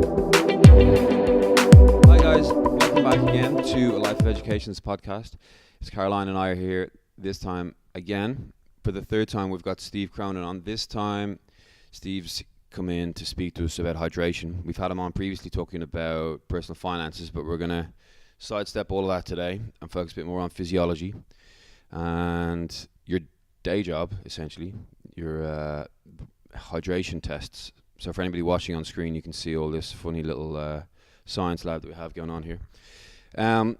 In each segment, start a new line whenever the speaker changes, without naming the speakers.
Hi guys, welcome back again to A Life of Education's podcast. It's Caroline and I are here this time again. For the third time we've got Steve Cronin on. This time Steve's come in to speak to us about hydration. We've had him on previously talking about personal finances, but we're going to sidestep all of that today and focus a bit more on physiology and your day job, essentially, your hydration tests. So for anybody watching on screen, you can see all this funny little science lab that we have going on here.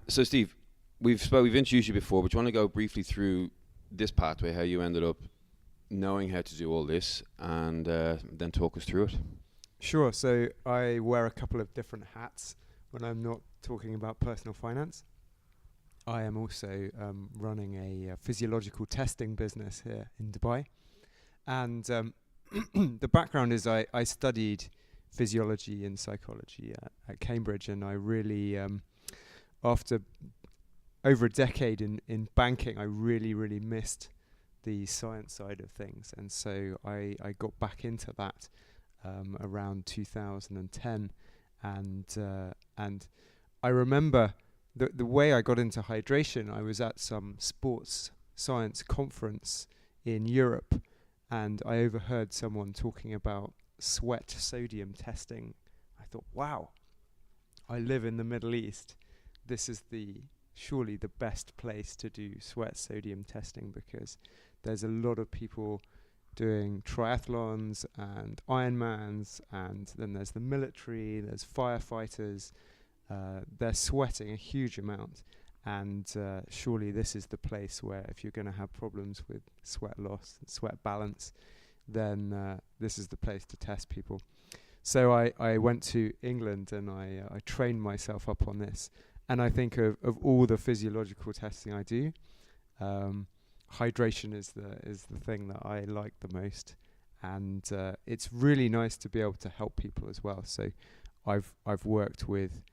So Steve, we've introduced you before, but do you want to go briefly through this pathway, how you ended up knowing how to do all this, and then talk us through it?
Sure. So I wear a couple of different hats when I'm not talking about personal finance. I am also running a physiological testing business here in Dubai. And the background is I studied physiology and psychology at Cambridge, and I really, after over a decade in banking, I really missed the science side of things. And so I got back into that around 2010. And I remember the way I got into hydration. I was at some sports science conference in Europe, and I overheard someone talking about sweat sodium testing. I thought, wow, I live in the Middle East. This is surely the best place to do sweat sodium testing, because there's a lot of people doing triathlons and Ironmans, and then there's the military, there's firefighters. They're sweating a huge amount, and surely this is the place where, if you're going to have problems with sweat loss and sweat balance, then this is the place to test people. So I went to England and I trained myself up on this. And I think of all the physiological testing I do, hydration is the thing that I like the most, and it's really nice to be able to help people as well. So I've worked with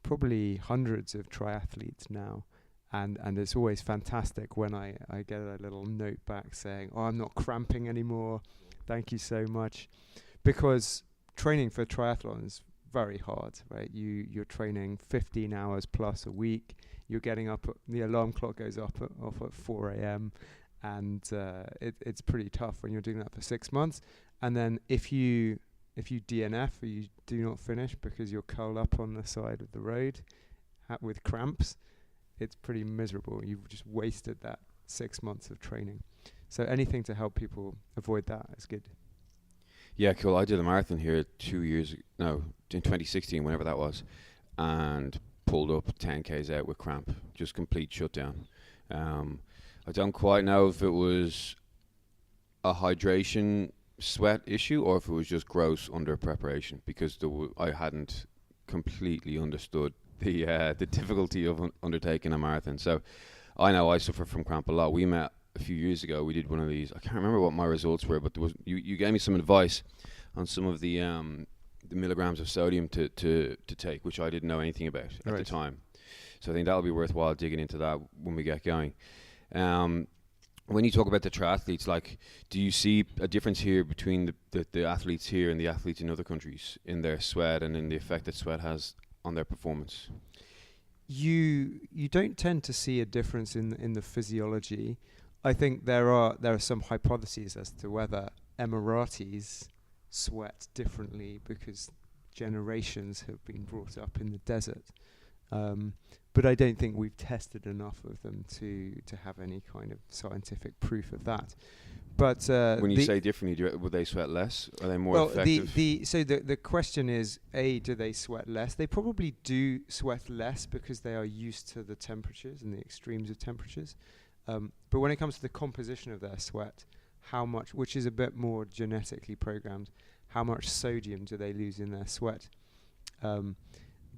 probably hundreds of triathletes now, and it's always fantastic when I get a little note back saying, "Oh, I'm not cramping anymore. Thank you so much," because training for triathlon is very hard, right? You're training 15 hours plus a week. You're getting up, the alarm clock goes off at 4 a.m. and it's pretty tough when you're doing that for 6 months. And then if you DNF or you do not finish because you're curled up on the side of the road with cramps, it's pretty miserable. You've just wasted that 6 months of training. So anything to help people avoid that is good.
Yeah, cool. I did a marathon here 2 years in 2016, whenever that was, and pulled up 10 k's out with cramp, just complete shutdown. I don't quite know if it was a hydration sweat issue or if it was just gross under preparation, because I hadn't completely understood the difficulty of undertaking a marathon. So I know I suffer from cramp a lot. We met a few years ago. We did one of these. I can't remember what my results were, but you gave me some advice on some of the milligrams of sodium to take, which I didn't know anything about at the time. So I think that'll be worthwhile digging into that when we get going. When you talk about the triathletes, like, do you see a difference here between the athletes here and the athletes in other countries in their sweat and in the effect that sweat has on their performance?
You don't tend to see a difference in the physiology. I think there are some hypotheses as to whether Emiratis sweat differently because generations have been brought up in the desert. But I don't think we've tested enough of them to have any kind of scientific proof of that. But
when you say differently, would they sweat less? Are they more effective?
So the question is, do they sweat less? They probably do sweat less because they are used to the temperatures and the extremes of temperatures. But when it comes to the composition of their sweat, how much, which is a bit more genetically programmed, how much sodium do they lose in their sweat?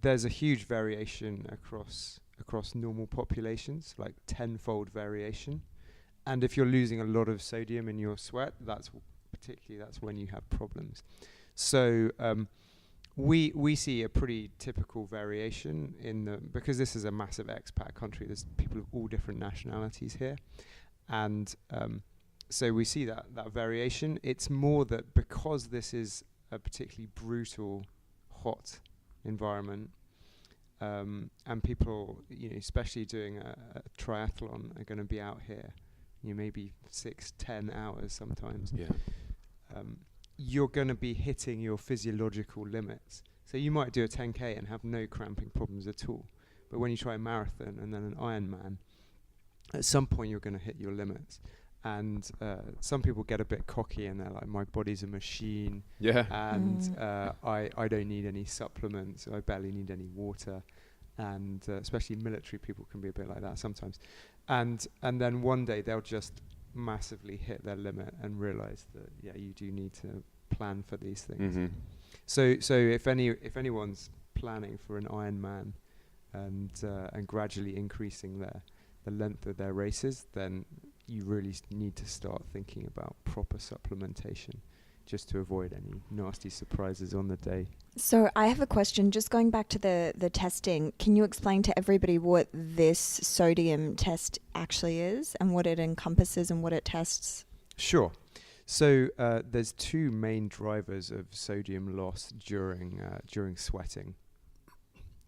There's a huge variation across normal populations, like tenfold variation. And if you're losing a lot of sodium in your sweat, that's when you have problems. So we see a pretty typical variation because this is a massive expat country. There's people of all different nationalities here, and so we see that variation. It's more that because this is a particularly brutal, hot environment, and people, especially doing a triathlon, are going to be out here, maybe 6-10 hours sometimes.
Yeah.
You're going to be hitting your physiological limits. So you might do a 10K and have no cramping problems at all. But when you try a marathon and then an Ironman, at some point you're going to hit your limits. And some people get a bit cocky and they're like, my body's a machine.
Yeah.
And I don't need any supplements. I barely need any water. And especially military people can be a bit like that sometimes. And then one day they'll just massively hit their limit and realize that, you do need to plan for these things.
Mm-hmm.
So if anyone's planning for an Ironman and gradually increasing the length of their races, then you really need to start thinking about proper supplementation, just to avoid any nasty surprises on the day.
So I have a question, just going back to the testing. Can you explain to everybody what this sodium test actually is and what it encompasses and what it tests?
Sure. So there's two main drivers of sodium loss during sweating.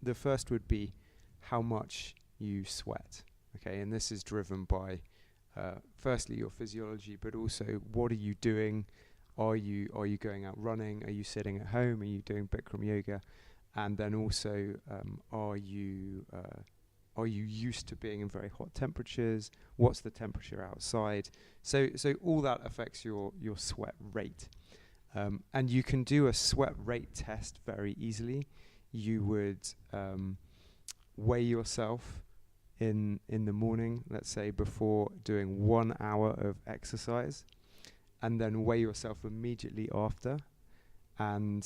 The first would be how much you sweat. Okay, and this is driven by firstly your physiology, but also what are you doing? Are you going out running? Are you sitting at home? Are you doing Bikram yoga? And then also, are you used to being in very hot temperatures? What's the temperature outside? So all that affects your sweat rate. And you can do a sweat rate test very easily. You would weigh yourself in the morning, let's say before doing 1 hour of exercise, and then weigh yourself immediately after. And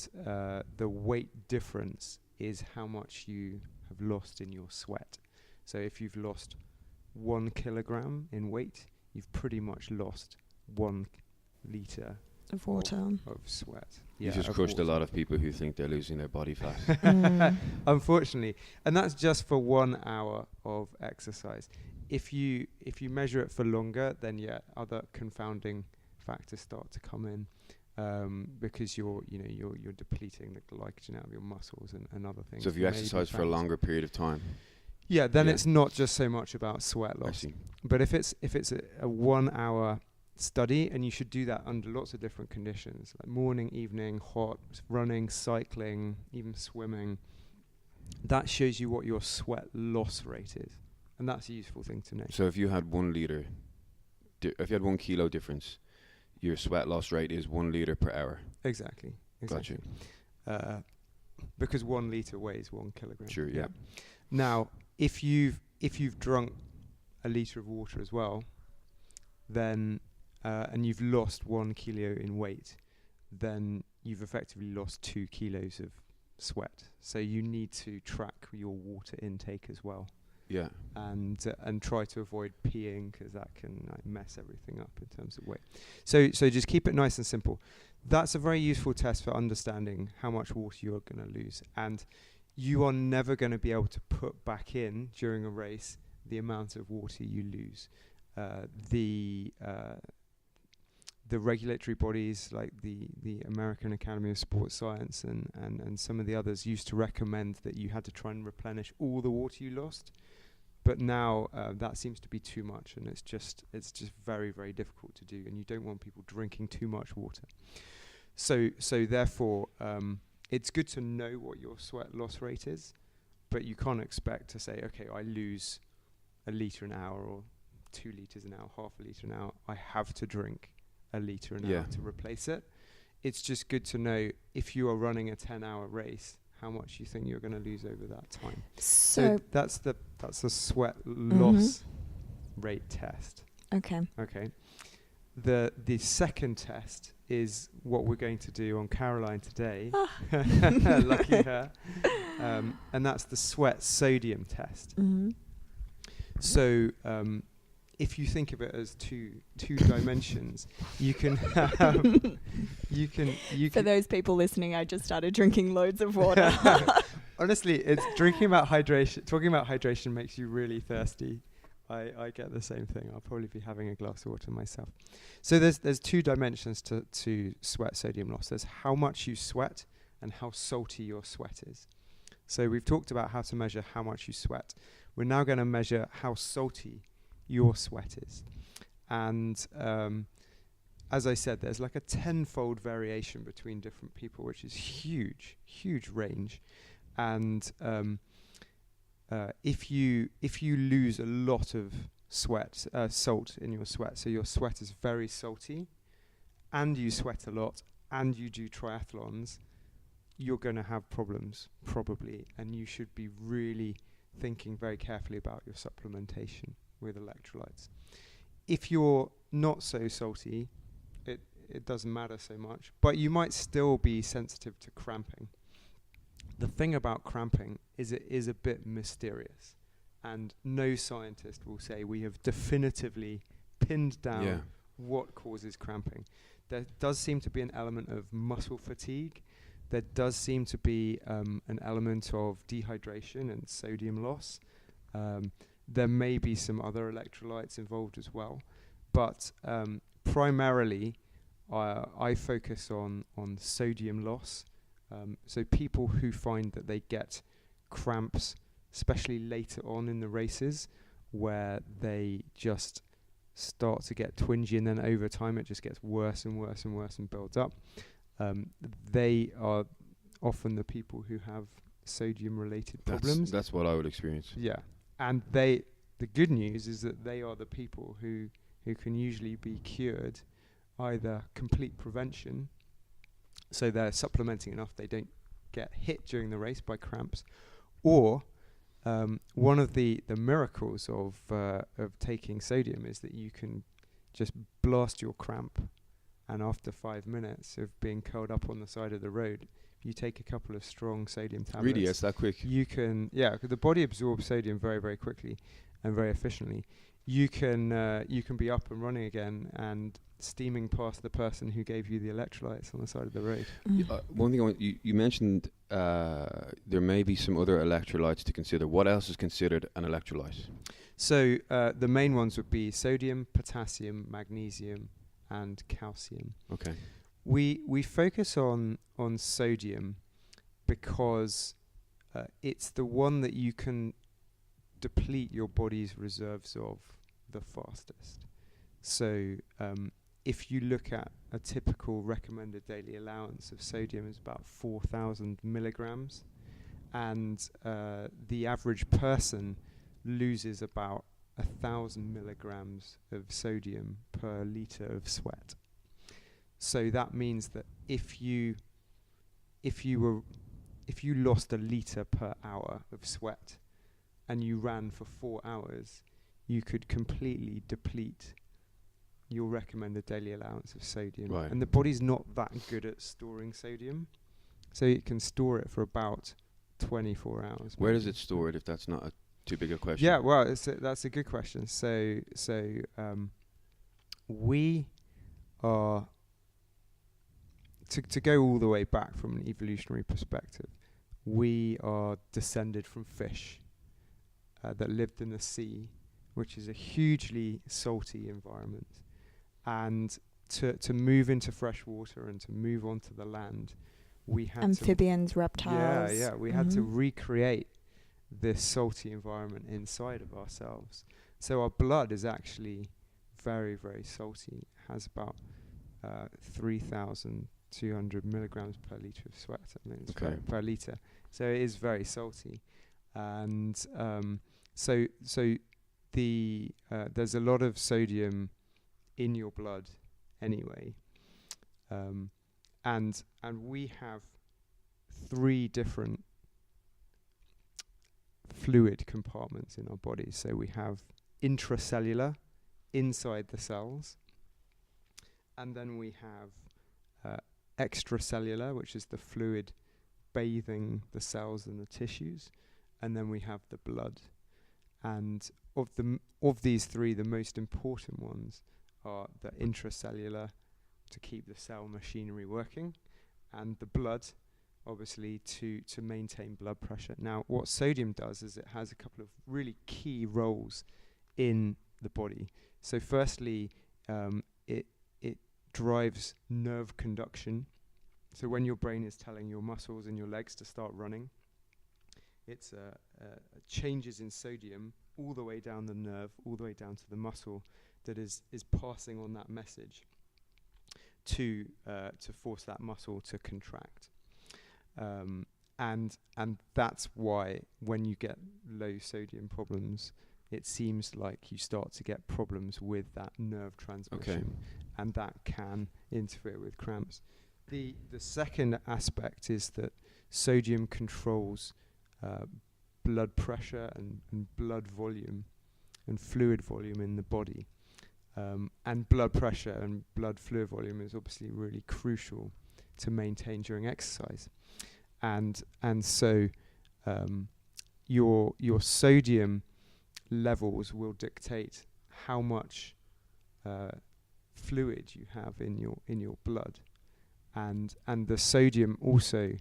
the weight difference is how much you have lost in your sweat. So if you've lost 1 kilogram in weight, you've pretty much lost 1 liter
Of water.
of sweat.
You just crushed a lot of people who think they're losing their body fat.
Unfortunately. And that's just for 1 hour of exercise. If you measure it for longer, then other confounding factors start to come in, because you're depleting the glycogen out of your muscles and other things.
So if you exercise for a longer period of time,
then it's not just so much about sweat
I
loss.
see.
But if it's a 1 hour study, and you should do that under lots of different conditions, like morning, evening, hot, running, cycling, even swimming, that shows you what your sweat loss rate is. And that's a useful thing to know.
So if you had 1 liter, if you had 1 kilo difference, your sweat loss rate is 1 liter per hour.
Exactly.
Gotcha.
Because 1 liter weighs 1 kilogram.
Sure, yeah.
Now, if you've drunk a liter of water as well, then and you've lost 1 kilo in weight, then you've effectively lost 2 kilos of sweat. So you need to track your water intake as well.
Yeah.
And try to avoid peeing, because that can mess everything up in terms of weight. So just keep it nice and simple. That's a very useful test for understanding how much water you're going to lose. And you are never going to be able to put back in during a race the amount of water you lose. The regulatory bodies like the American Academy of Sports Science and some of the others used to recommend that you had to try and replenish all the water you lost. But now that seems to be too much, and it's just very, very difficult to do, and you don't want people drinking too much water. So therefore, it's good to know what your sweat loss rate is, but you can't expect to say, okay, I lose 1 liter an hour or 2 liters an hour, half a liter an hour. I have to drink 1 liter an hour to replace it. It's just good to know if you are running a 10-hour race, how much you think you're going to lose over that time. So that's the sweat loss rate test.
Okay.
The second test is what we're going to do on Caroline today. Lucky her. And that's the sweat sodium test. So if you think of it as two dimensions, you can have
For those people listening, I just started drinking loads of water.
Honestly, it's talking about hydration makes you really thirsty. I get the same thing. I'll probably be having a glass of water myself. So there's 2 dimensions to sweat sodium loss. There's how much you sweat and how salty your sweat is. So we've talked about how to measure how much you sweat. We're now going to measure how salty your sweat is. And as I said, there's like a 10-fold variation between different people, which is huge range. And if you lose a lot of salt in your sweat, so your sweat is very salty, and you sweat a lot, and you do triathlons, you're going to have problems, probably, and you should be really thinking very carefully about your supplementation with electrolytes. If you're not so salty, it doesn't matter so much, but you might still be sensitive to cramping. The thing about cramping is it is a bit mysterious, and no scientist will say we have definitively pinned down what causes cramping. There does seem to be an element of muscle fatigue. There does seem to be an element of dehydration and sodium loss. There may be some other electrolytes involved as well, but primarily I focus on sodium loss. So people who find that they get cramps, especially later on in the races, where they just start to get twingy, and then over time it just gets worse and worse and worse and builds up. They are often the people who have sodium-related problems.
That's what I would experience.
Yeah, and the good news is that they are the people who can usually be cured, either complete prevention, so they're supplementing enough they don't get hit during the race by cramps, or one of the miracles of taking sodium is that you can just blast your cramp, and after 5 minutes of being curled up on the side of the road, if you take a couple of strong sodium tablets,
Really, it's that quick.
you can, 'cause the body absorbs sodium very, very quickly and very efficiently. You can be up and running again and steaming past the person who gave you the electrolytes on the side of the road.
One thing you mentioned, there may be some other electrolytes to consider. What else is considered an electrolyte?
So the main ones would be sodium, potassium, magnesium, and calcium.
Okay.
We focus on sodium because it's the one that you can deplete your body's reserves of the fastest. So if you look at a typical recommended daily allowance of sodium is about 4,000 milligrams, and the average person loses about 1,000 milligrams of sodium per litre of sweat. So that means that if you lost a litre per hour of sweat and you ran for 4 hours, you could completely deplete your recommended daily allowance of sodium.
Right.
And the body's not that good at storing sodium, so it can store it for about 24 hours.
Where does it store it, if that's not a too big a question?
Yeah, well, that's a good question. So we are, to go all the way back from an evolutionary perspective, we are descended from fish that lived in the sea, which is a hugely salty environment. And to move into fresh water and to move onto the land, we had
amphibians, reptiles.
We had to recreate this salty environment inside of ourselves. So our blood is actually very, very salty. It has about 3,200 milligrams per litre of sweat. I mean, it's per litre. So it is very salty. And so there's a lot of sodium in your blood anyway. And we have 3 different fluid compartments in our body. So we have intracellular, inside the cells, and then we have extracellular, which is the fluid bathing the cells and the tissues, and then we have the blood. And of these 3, the most important ones are the intracellular, to keep the cell machinery working, and the blood, obviously, to maintain blood pressure. Now, what sodium does is it has a couple of really key roles in the body. So firstly, it drives nerve conduction. So when your brain is telling your muscles and your legs to start running, it's changes in sodium all the way down the nerve, all the way down to the muscle that is passing on that message to force that muscle to contract. And that's why when you get low sodium problems, it seems like you start to get problems with that nerve transmission, and that can interfere with cramps. The second aspect is that sodium controls blood pressure and blood volume and fluid volume in the body. And blood pressure and blood fluid volume is obviously really crucial to maintain during exercise. And so your sodium levels will dictate how much fluid you have in your blood, and the sodium also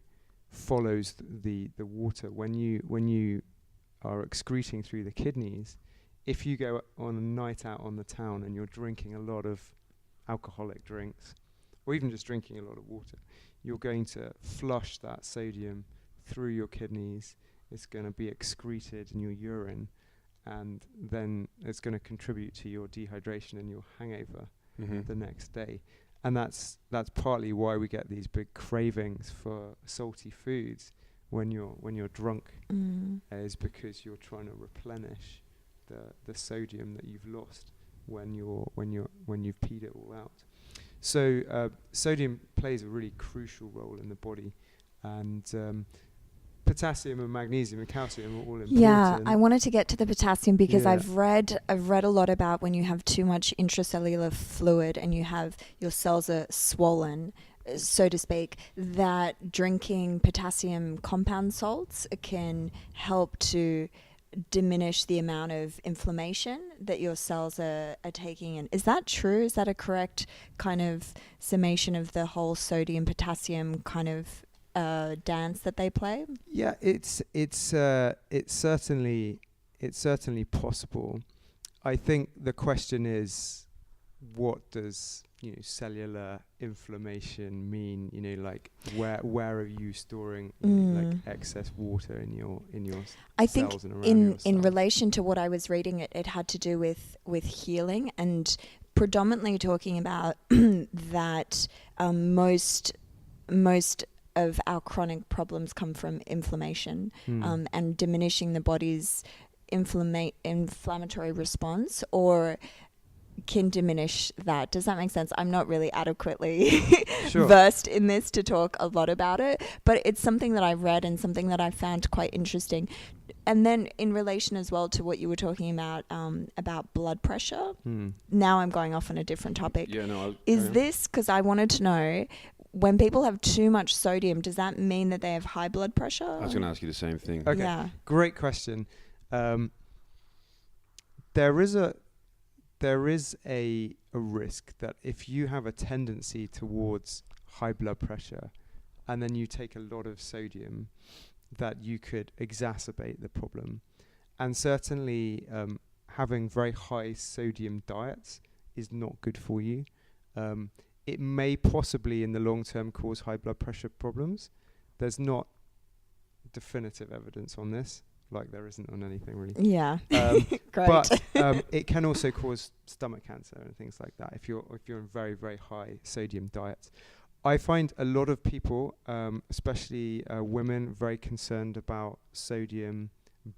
follows the water when you are excreting through the kidneys. If you go on a night out on the town and you're drinking a lot of alcoholic drinks, or even just drinking a lot of water, you're going to flush that sodium through your kidneys. It's going to be excreted in your urine, and then it's going to contribute to your dehydration and your hangover the next day. And that's partly why we get these big cravings for salty foods when you're drunk, is because you're trying to replenish the sodium that you've lost when you've peed it all out. So sodium plays a really crucial role in the body, and potassium and magnesium and calcium are all important.
Yeah, I wanted to get to the potassium because
Yeah.
I've read a lot about when you have too much intracellular fluid and your cells are swollen, so to speak, that drinking potassium compound salts can help to diminish the amount of inflammation that your cells are taking in. Is that true? Is that a correct kind of summation of the whole sodium potassium kind of dance that they play?
Yeah, it's certainly possible. I think the question is, what does cellular inflammation mean? like where are you storing like excess water in your
I
cells
think
and around your
in
cells?
relation to what I was reading, it had to do with healing, and predominantly talking about that most of our chronic problems come from inflammation, and diminishing the body's inflammatory response, or can diminish that. Does that make sense? I'm not really adequately
Sure.
versed in this to talk a lot about it, but it's something that I've read and something that I found quite interesting. And then in relation as well to what you were talking about blood pressure, now I'm going off on a different topic.
Yeah, no.
Is this, because I wanted to know, when people have too much sodium, does that mean that they have high blood pressure?
I was going to ask you the same thing.
Okay.
Yeah.
Great question. There is a risk that if you have a tendency towards high blood pressure and then you take a lot of sodium, that you could exacerbate the problem. And certainly having very high sodium diets is not good for you. It may possibly in the long term cause high blood pressure problems. There's not definitive evidence on this, like there isn't on anything really.
Yeah. Great.
But it can also cause stomach cancer and things like that if you're in very, very high sodium diets. I find a lot of people, especially women, very concerned about sodium,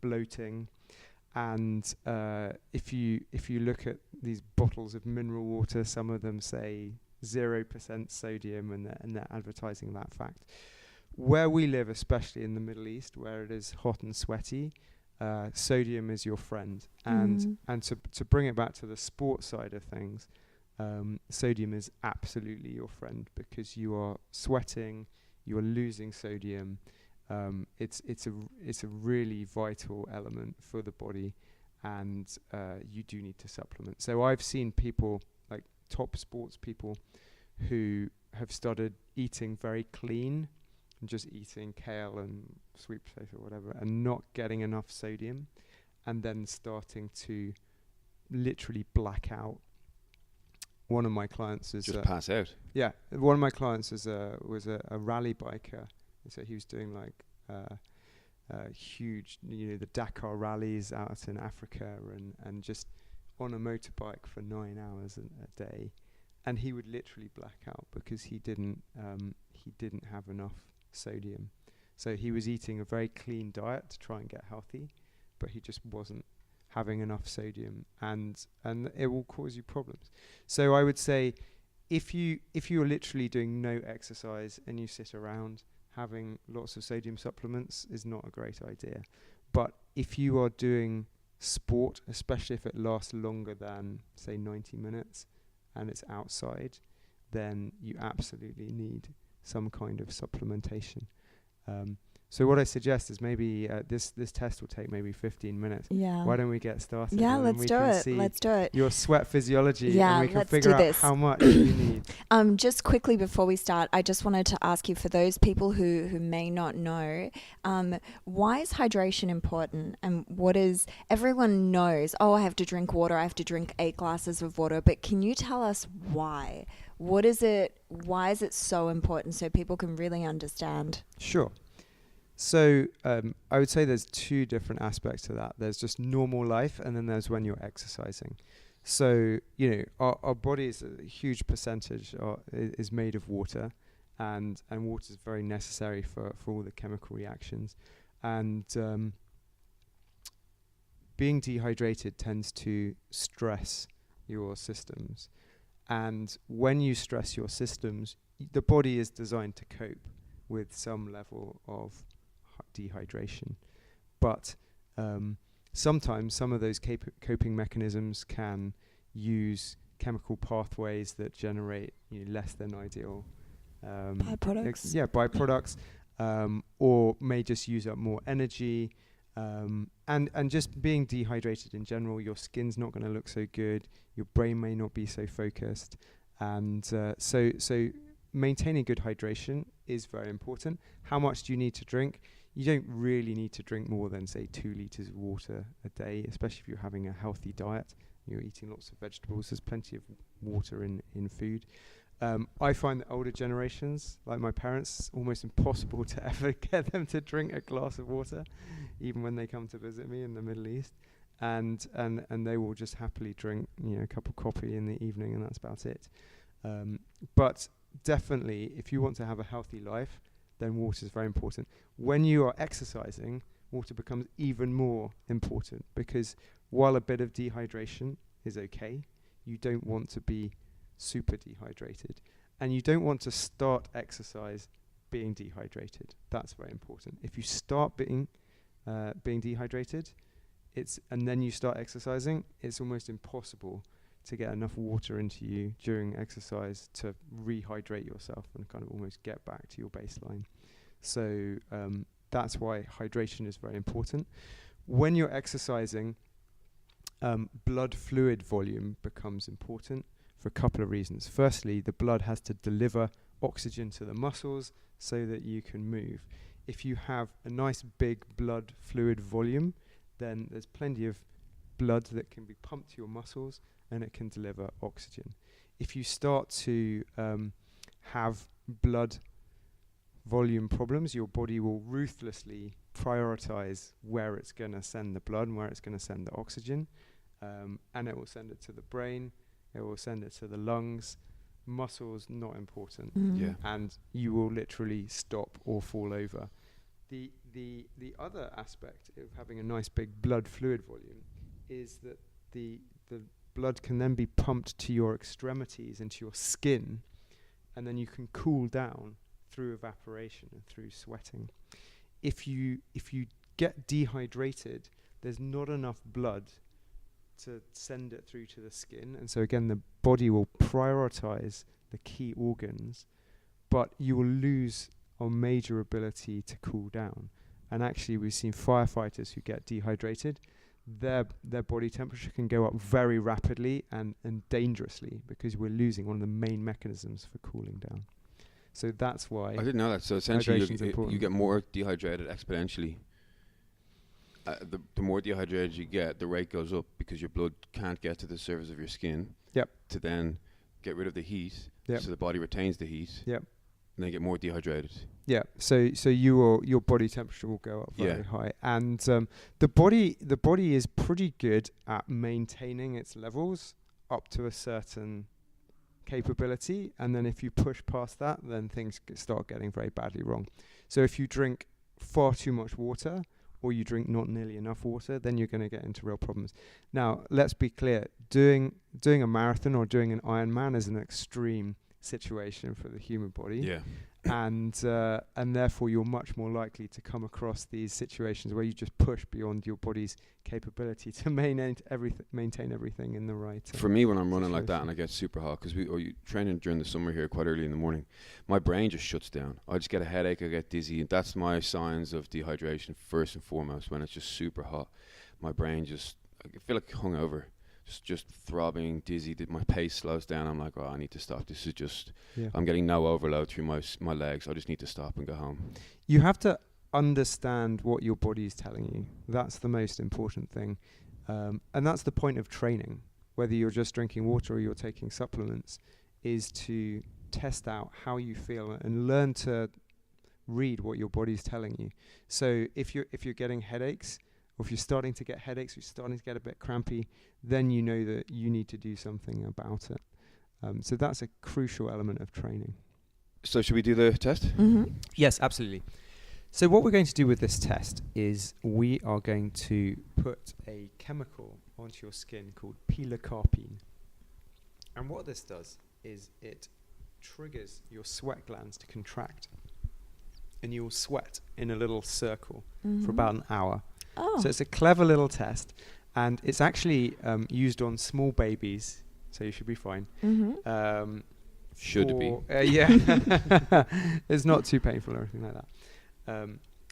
bloating, and if you look at these bottles of mineral water, some of them say 0% sodium, and they're advertising that fact. Where we live, especially in the Middle East, where it is hot and sweaty, sodium is your friend. And to bring it back to the sport side of things, sodium is absolutely your friend, because you are sweating, you are losing sodium. It's a really vital element for the body, and you do need to supplement. So I've seen people, like top sports people, who have started eating very clean, and just eating kale and sweet potato or whatever, and not getting enough sodium, and then starting to literally black out one of my clients is
Just pass out.
yeah, one of my clients was a rally biker, and so he was doing like huge, the Dakar rallies out in Africa, and just on a motorbike for 9 hours a day, and he would literally black out because he didn't have enough sodium. So he was eating a very clean diet to try and get healthy, but he just wasn't having enough sodium, and it will cause you problems. So I would say, if you're literally doing no exercise and you sit around, having lots of sodium supplements is not a great idea. But if you are doing sport, especially if it lasts longer than, say, 90 minutes and it's outside, then you absolutely need some kind of supplementation. So what I suggest is maybe this test will take maybe 15 minutes.
Yeah.
Why don't we get started?
Yeah,
and
let's do it. Let's do it.
Your sweat physiology,
Yeah,
and we can
let's
figure
do
out
this.
how much you need.
Just quickly before we start, I just wanted to ask you, for those people who may not know, why is hydration important? And everyone knows, I have to drink water, I have to drink 8 glasses of water, but can you tell us why? What is it? Why is it so important, so people can really understand?
Sure. So I would say there's 2 different aspects to that. There's just normal life, and then there's when you're exercising. So, our body is a huge percentage is made of water, and water is very necessary for all the chemical reactions. And being dehydrated tends to stress your systems. And when you stress your systems, the body is designed to cope with some level of dehydration. But sometimes some of those coping mechanisms can use chemical pathways that generate less than ideal
Byproducts.
byproducts, or may just use up more energy. And just being dehydrated in general, your skin's not going to look so good, your brain may not be so focused, and so maintaining good hydration is very important. How much do you need to drink? You don't really need to drink more than, say, 2 liters of water a day, especially if you're having a healthy diet. You're eating lots of vegetables. There's plenty of water in food. I find that older generations, like my parents, it's almost impossible to ever get them to drink a glass of water, even when they come to visit me in the Middle East. And they will just happily drink, a cup of coffee in the evening, and that's about it. But definitely, if you want to have a healthy life, then water is very important. When you are exercising, water becomes even more important, because while a bit of dehydration is okay, you don't want to be super dehydrated, and you don't want to start exercise being dehydrated. That's very important. If you start being dehydrated, and then you start exercising, it's almost impossible to get enough water into you during exercise to rehydrate yourself and kind of almost get back to your baseline. So that's why hydration is very important. When you're exercising, blood fluid volume becomes important for a couple of reasons. Firstly, the blood has to deliver oxygen to the muscles so that you can move. If you have a nice big blood fluid volume, then there's plenty of blood that can be pumped to your muscles, and it can deliver oxygen. If you start to have blood volume problems, your body will ruthlessly prioritize where it's going to send the blood and where it's going to send the oxygen, and it will send it to the brain, it will send it to the lungs. Muscles, not important.
Yeah.
And you will literally stop or fall over. The other aspect of having a nice big blood fluid volume is that the blood can then be pumped to your extremities and to your skin, and then you can cool down through evaporation and through sweating. If you get dehydrated, there's not enough blood to send it through to the skin, and so again the body will prioritize the key organs, but you will lose a major ability to cool down. And actually we've seen firefighters who get dehydrated, their body temperature can go up very rapidly and dangerously, because we're losing one of the main mechanisms for cooling down. So that's why
I didn't know that. So essentially
hydration's
you get more dehydrated exponentially. The more dehydrated you get, the rate goes up, because your blood can't get to the surface of your skin.
Yep.
To then get rid of the heat,
Yep.
so the body retains the heat.
Yep.
And they get more dehydrated.
Yeah, so your body temperature will go up very
Yeah.
high, and the body is pretty good at maintaining its levels up to a certain capability, and then if you push past that, then things start getting very badly wrong. So if you drink far too much water, or you drink not nearly enough water, then you're going to get into real problems. Now, let's be clear: doing a marathon or doing an Ironman is an extreme situation for the human body.
Yeah.
And therefore you're much more likely to come across these situations where you just push beyond your body's capability to maintain everything in the right.
For me, when I'm running like that
situation.
and I get super hot, because you training during the summer here quite early in the morning, my brain just shuts down. I just get a headache, I get dizzy, and that's my signs of dehydration first and foremost. When it's just super hot, my brain just, I feel like hungover. Just throbbing, dizzy. My pace slows down. I'm like, oh, I need to stop. This is just, I'm getting no overload through my legs. I just need to stop and go home.
You have to understand what your body is telling you. That's the most important thing. And that's the point of training, whether you're just drinking water or you're taking supplements, is to test out how you feel and learn to read what your body's telling you. So if you're getting headaches, or if you're starting to get headaches, you're starting to get a bit crampy, then you know that you need to do something about it. So that's a crucial element of training.
So should we do the test?
Mm-hmm.
Yes, absolutely. So what we're going to do with this test is we are going to put a chemical onto your skin called pilocarpine. And what this does is it triggers your sweat glands to contract. And you'll sweat in a little circle for about an hour.
Oh.
So it's a clever little test, and it's actually used on small babies, so you should be fine.
Mm-hmm.
Should be.
Yeah. It's not too painful or anything like that.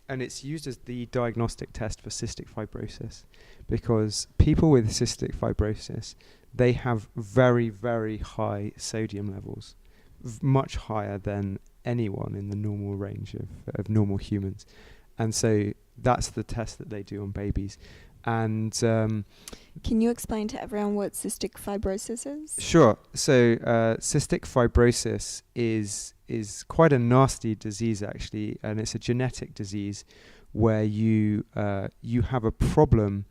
And it's used as the diagnostic test for cystic fibrosis, because people with cystic fibrosis, they have very, very high sodium levels, much higher than anyone in the normal range of normal humans. And so that's the test that they do on babies. And
can you explain to everyone what cystic fibrosis is?
Sure. So cystic fibrosis is quite a nasty disease, actually, and it's a genetic disease where you have a problem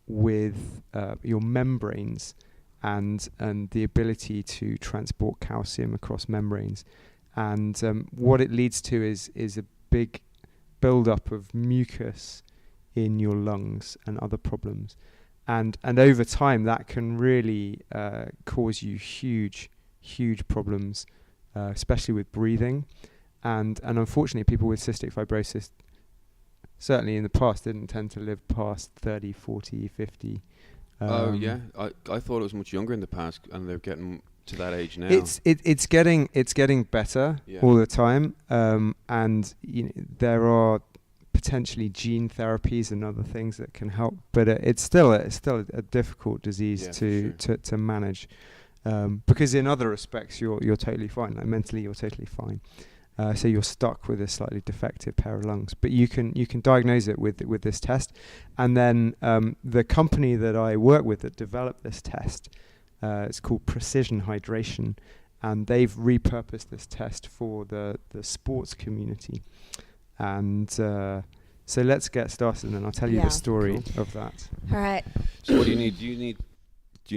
with your membranes and the ability to transport calcium across membranes. And what it leads to is a big build-up of mucus in your lungs and other problems. And over time, that can really cause you huge problems, especially with breathing. And unfortunately, people with cystic fibrosis, certainly in the past, didn't tend to live past 30, 40, 50.
Oh, yeah. I thought it was much younger in the past, and they're getting to that age now.
It's getting better all the time, and there are potentially gene therapies and other things that can help, but it's still a difficult disease to manage, because in other respects you're totally fine. Like mentally, you're totally fine. So you're stuck with a slightly defective pair of lungs, but you can diagnose it with this test, and then the company that I work with that developed this test, it's called Precision Hydration, and they've repurposed this test for the sports community. And so let's get started, and then I'll tell you the story of that.
All right.
So what do you need? Do you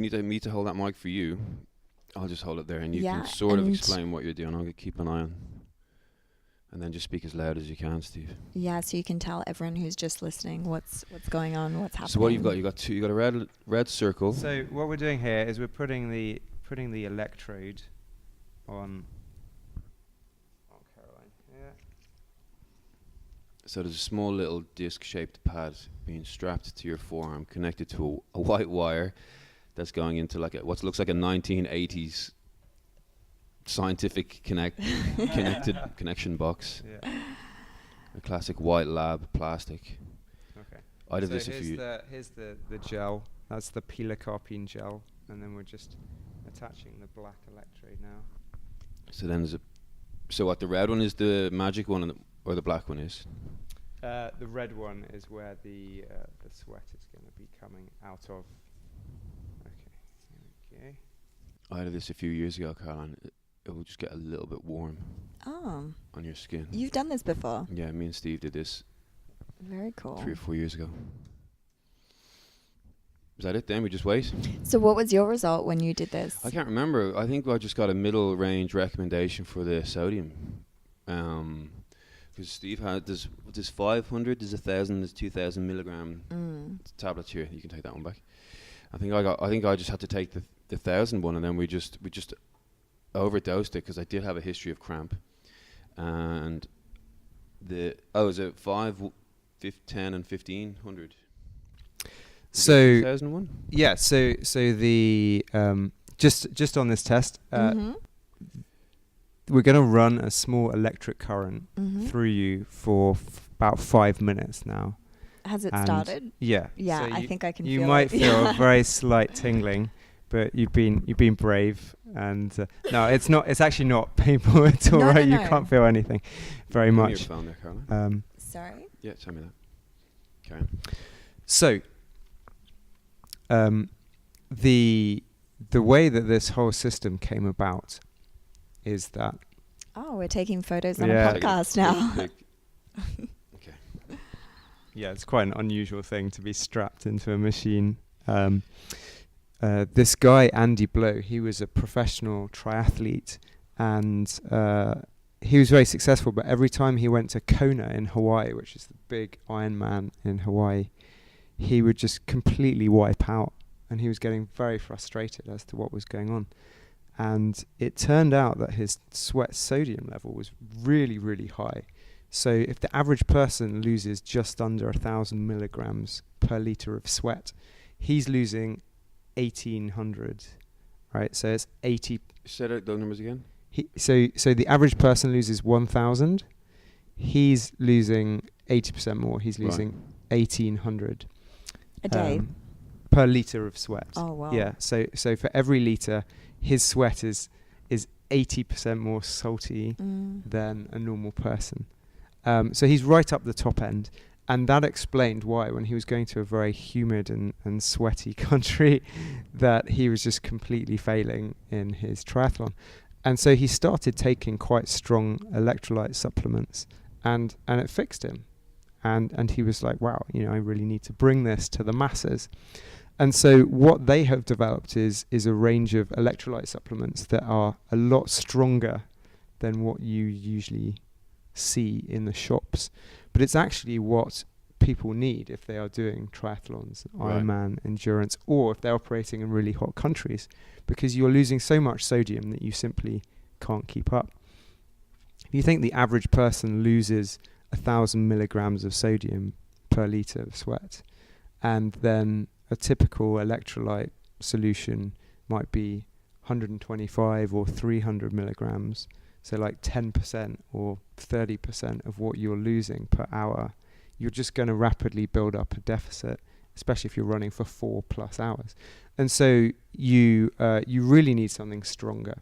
need me to hold that mic for you? I'll just hold it there, and you can sort of explain what you're doing. I'll keep an eye on. And then just speak as loud as you can, Steve. Yeah,
so you can tell everyone who's just listening what's going on, what's happening.
So what you've got? You got a red circle.
So what we're doing here is we're putting the electrode on Caroline. Yeah.
So there's a small little disc-shaped pad being strapped to your forearm, connected to a white wire that's going into like what looks like a 1980s scientific connected connection box. Yeah. A classic white lab plastic.
Okay.
I did this
here's the gel. That's the pilocarpine gel, and then we're just attaching the black electrode now.
So then what the red one is the magic one, or the black one is?
The red one is where the sweat is going to be coming out of. Okay.
I had this a few years ago, Caroline. It will just get a little bit warm
Oh,
on your skin.
you've done this before.
Yeah, me and Steve did this
Very cool.
3 or 4 years ago. Is that it then? We just wait?
So what was your result when you did this?
I can't remember. I think I just got a middle range recommendation for the sodium. Because Steve had this 500, there's 1,000, there's 2,000 milligram tablets here. You can take that one back. I think I just had to take the 1,000 one, and then we just overdosed it because I did have a history of cramp. And is it 5, 10 and 1,500?
So
2001?
yeah, so the just on this test, we're going to run a small electric current through you for about 5 minutes now.
Has it
And
started?
Yeah.
Yeah,
So
I think I can
you
feel
might
it.
feel a very slight tingling, but you've been brave, and no, it's not. It's actually not painful at all,
No,
right?
no,
You
no.
can't feel anything very
Give me
much.
your phone there, Caroline.
Sorry?
Yeah, tell me that. Carry on.
So, the way that this whole system came about is that
Oh, we're taking photos on
Yeah.
a podcast now.
Okay.
yeah, it's quite an unusual thing to be strapped into a machine. This guy Andy Blow, he was a professional triathlete, and he was very successful. But every time he went to Kona in Hawaii, which is the big Ironman in Hawaii, he would just completely wipe out, and he was getting very frustrated as to what was going on. And it turned out that his sweat sodium level was really, really high. So if the average person loses just under 1,000 milligrams per liter of sweat, he's losing 1,800, right? So it's 80.
Say those numbers again.
So the average person loses 1,000. He's losing 80% more. He's
Right.
losing 1,800
A day.
per liter of sweat.
Oh, wow.
Yeah. So for every liter, his sweat is 80% more salty than a normal person. So he's right up the top end. And that explained why, when he was going to a very humid and sweaty country, that he was just completely failing in his triathlon. And so he started taking quite strong electrolyte supplements, and it fixed him. And he was like, wow, I really need to bring this to the masses. And so what they have developed is a range of electrolyte supplements that are a lot stronger than what you usually see in the shops. But it's actually what people need if they are doing triathlons,
Right.
Ironman, endurance, or if they're operating in really hot countries, because you're losing so much sodium that you simply can't keep up. If you think the average person loses 1,000 milligrams of sodium per liter of sweat, and then a typical electrolyte solution might be 125 or 300 milligrams, so like 10% or 30% of what you're losing per hour, you're just going to rapidly build up a deficit, especially if you're running for 4+ hours. And so you really need something stronger.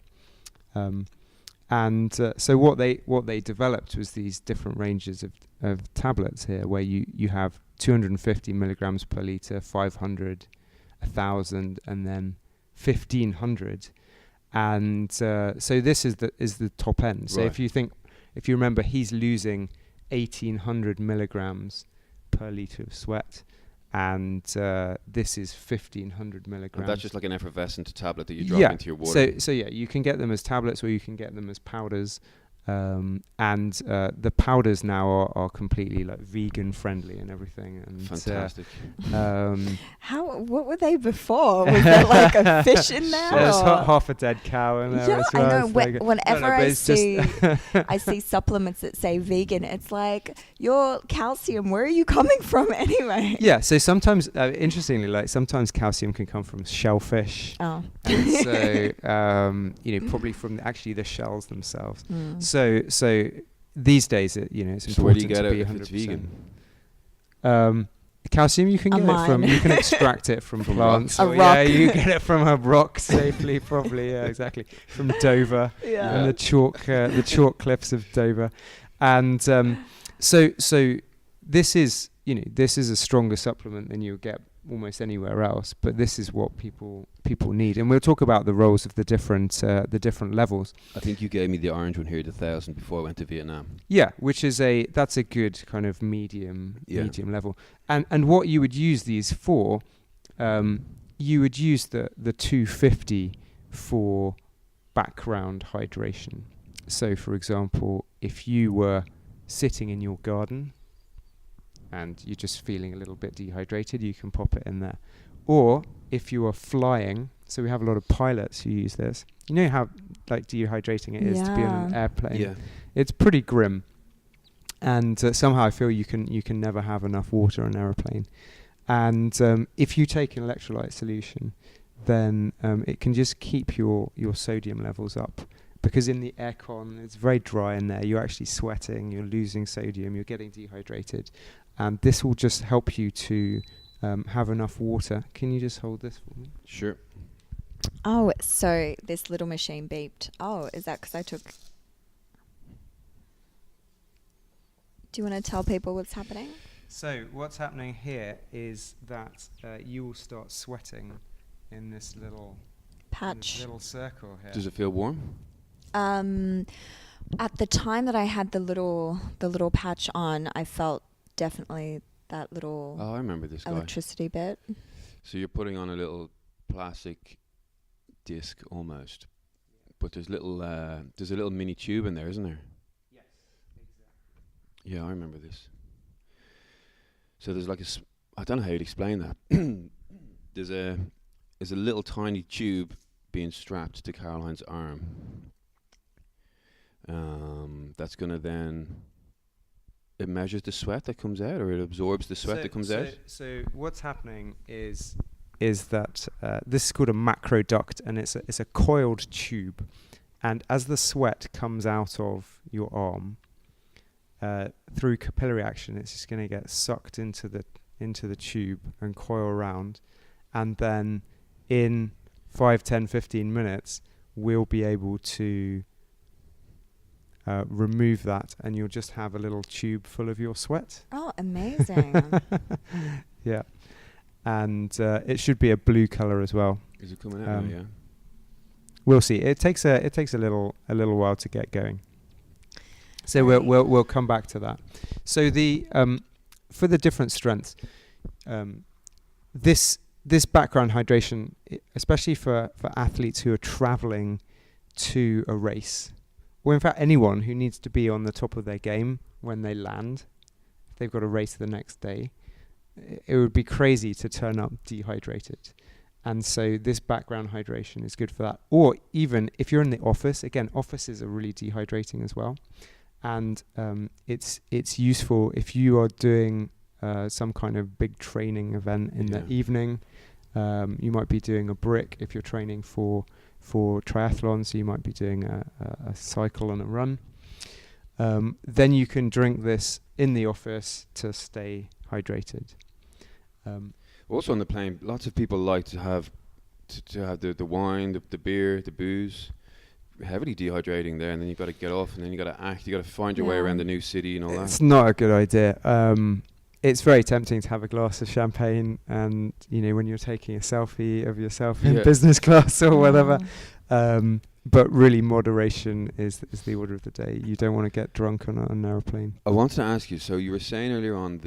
So what they developed was these different ranges of tablets here, where you have 250 milligrams per liter, 500, 1,000, and then 1,500. And so this is the top end. So
Right.
if you remember, he's losing 1,800 milligrams per liter of sweat, and this is 1,500 milligrams.
And that's just like an effervescent tablet that you drop into your water.
So yeah, you can get them as tablets, or you can get them as powders. And the powders now are completely like vegan friendly and everything. And
Fantastic.
What were they before? Was there like a fish in there?
there's
or?
half a dead cow in there
Yeah,
as
I
well.
know.
It's like
Whenever
but
I
it's just
see I see supplements that say vegan, it's like, your calcium, where are you coming from anyway?
yeah. So sometimes, interestingly, like sometimes calcium can come from shellfish.
Oh.
And so probably from actually the shells themselves. So these days, it's important
So where do you get
to
it
be
if
100%.
it's vegan?
Calcium you can
A
get it from.
mine.
You can extract it from
From
plants.
rocks. A
or Yeah,
rock.
you get it from a rock safely, probably. Yeah, exactly. From Dover
Yeah.
and the chalk cliffs of Dover, and so this is a stronger supplement than you'll get almost anywhere else, but this is what people need. And we'll talk about the roles of the different levels.
I think you gave me the orange one here, the 1,000, before I went to Vietnam.
Yeah, which is that's a good kind of medium level. And what you would use these for, you would use the 250 for background hydration. So, for example, if you were sitting in your garden and you're just feeling a little bit dehydrated, you can pop it in there. Or if you are flying, so we have a lot of pilots who use this. You know how like dehydrating it is to be on an airplane.
Yeah.
It's pretty grim, and somehow I feel you can never have enough water on an aeroplane. And if you take an electrolyte solution, then it can just keep your sodium levels up. Because in the aircon, it's very dry in there. You're actually sweating. You're losing sodium. You're getting dehydrated. And this will just help you to have enough water. Can you just hold this for me?
Sure.
Oh, so this little machine beeped. Oh, is that because I took... Do you want to tell people what's happening?
So what's happening here is that you will start sweating in this little
Patch.
little circle here.
Does it feel warm?
At the time that I had the little patch on, I felt definitely that little
Oh, I remember this guy.
electricity bit.
So you're putting on a little plastic disc almost, but there's a little mini tube in there, isn't there?
Yes, exactly.
Yeah, I remember this. So there's like I don't know how you'd explain that. there's a little tiny tube being strapped to Caroline's arm. That's gonna then, it measures the sweat that comes out, or it absorbs the sweat that comes out.
So what's happening is that this is called a macroduct, and it's a coiled tube, and as the sweat comes out of your arm through capillary action, it's just going to get sucked into the tube and coil around, and then in 5, 10, 15 minutes we'll be able to remove that, and you'll just have a little tube full of your sweat.
Oh, amazing.
Yeah. And it should be a blue color as well.
Is it coming out now? Yeah.
We'll see. It takes a little while to get going. So we'll come back to that. So the for the different strengths, this background hydration, especially for athletes who are traveling to a race, or in fact anyone who needs to be on the top of their game when they land, if they've got a race the next day, it would be crazy to turn up dehydrated. And so this background hydration is good for that. Or even if you're in the office, again, offices are really dehydrating as well. And it's useful if you are doing some kind of big training event in the evening. You might be doing a brick if you're training for triathlon, so you might be doing a cycle and a run. Then you can drink this in the office to stay hydrated.
Also on the plane, lots of people like to have the wine, the beer, the booze, heavily dehydrating there, and then you've got to get off, and then you've got to act, you've got to find your way around the new city and all that.
It's not a good idea. It's very tempting to have a glass of champagne, and when you're taking a selfie of yourself in business class or whatever. But really, moderation is the order of the day. You don't want to get drunk on an aeroplane.
I wanted to ask you, so you were saying earlier on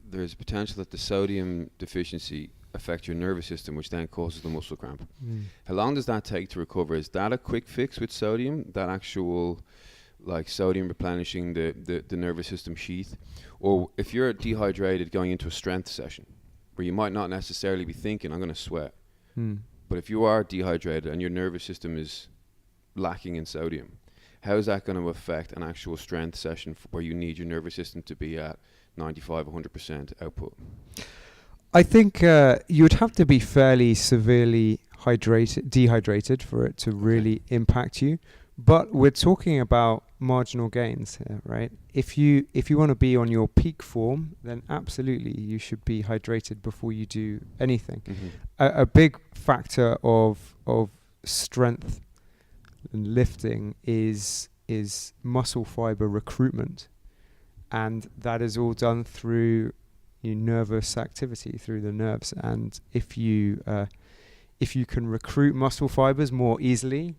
there's potential that the sodium deficiency affect your nervous system, which then causes the muscle cramp. How long does that take to recover? Is that a quick fix with sodium, that actual like sodium replenishing the nervous system sheath? Or if you're dehydrated going into a strength session where you might not necessarily be thinking, I'm going to sweat, but if you are dehydrated and your nervous system is lacking in sodium, how is that going to affect an actual strength session where you need your nervous system to be at 95, 100% output?
I think you would have to be fairly severely dehydrated for it to really impact you. But we're talking about marginal gains here, right? If you want to be on your peak form, then absolutely you should be hydrated before you do anything. A big factor of strength and lifting is muscle fiber recruitment, and that is all done through nervous activity through the nerves. And if you can recruit muscle fibers more easily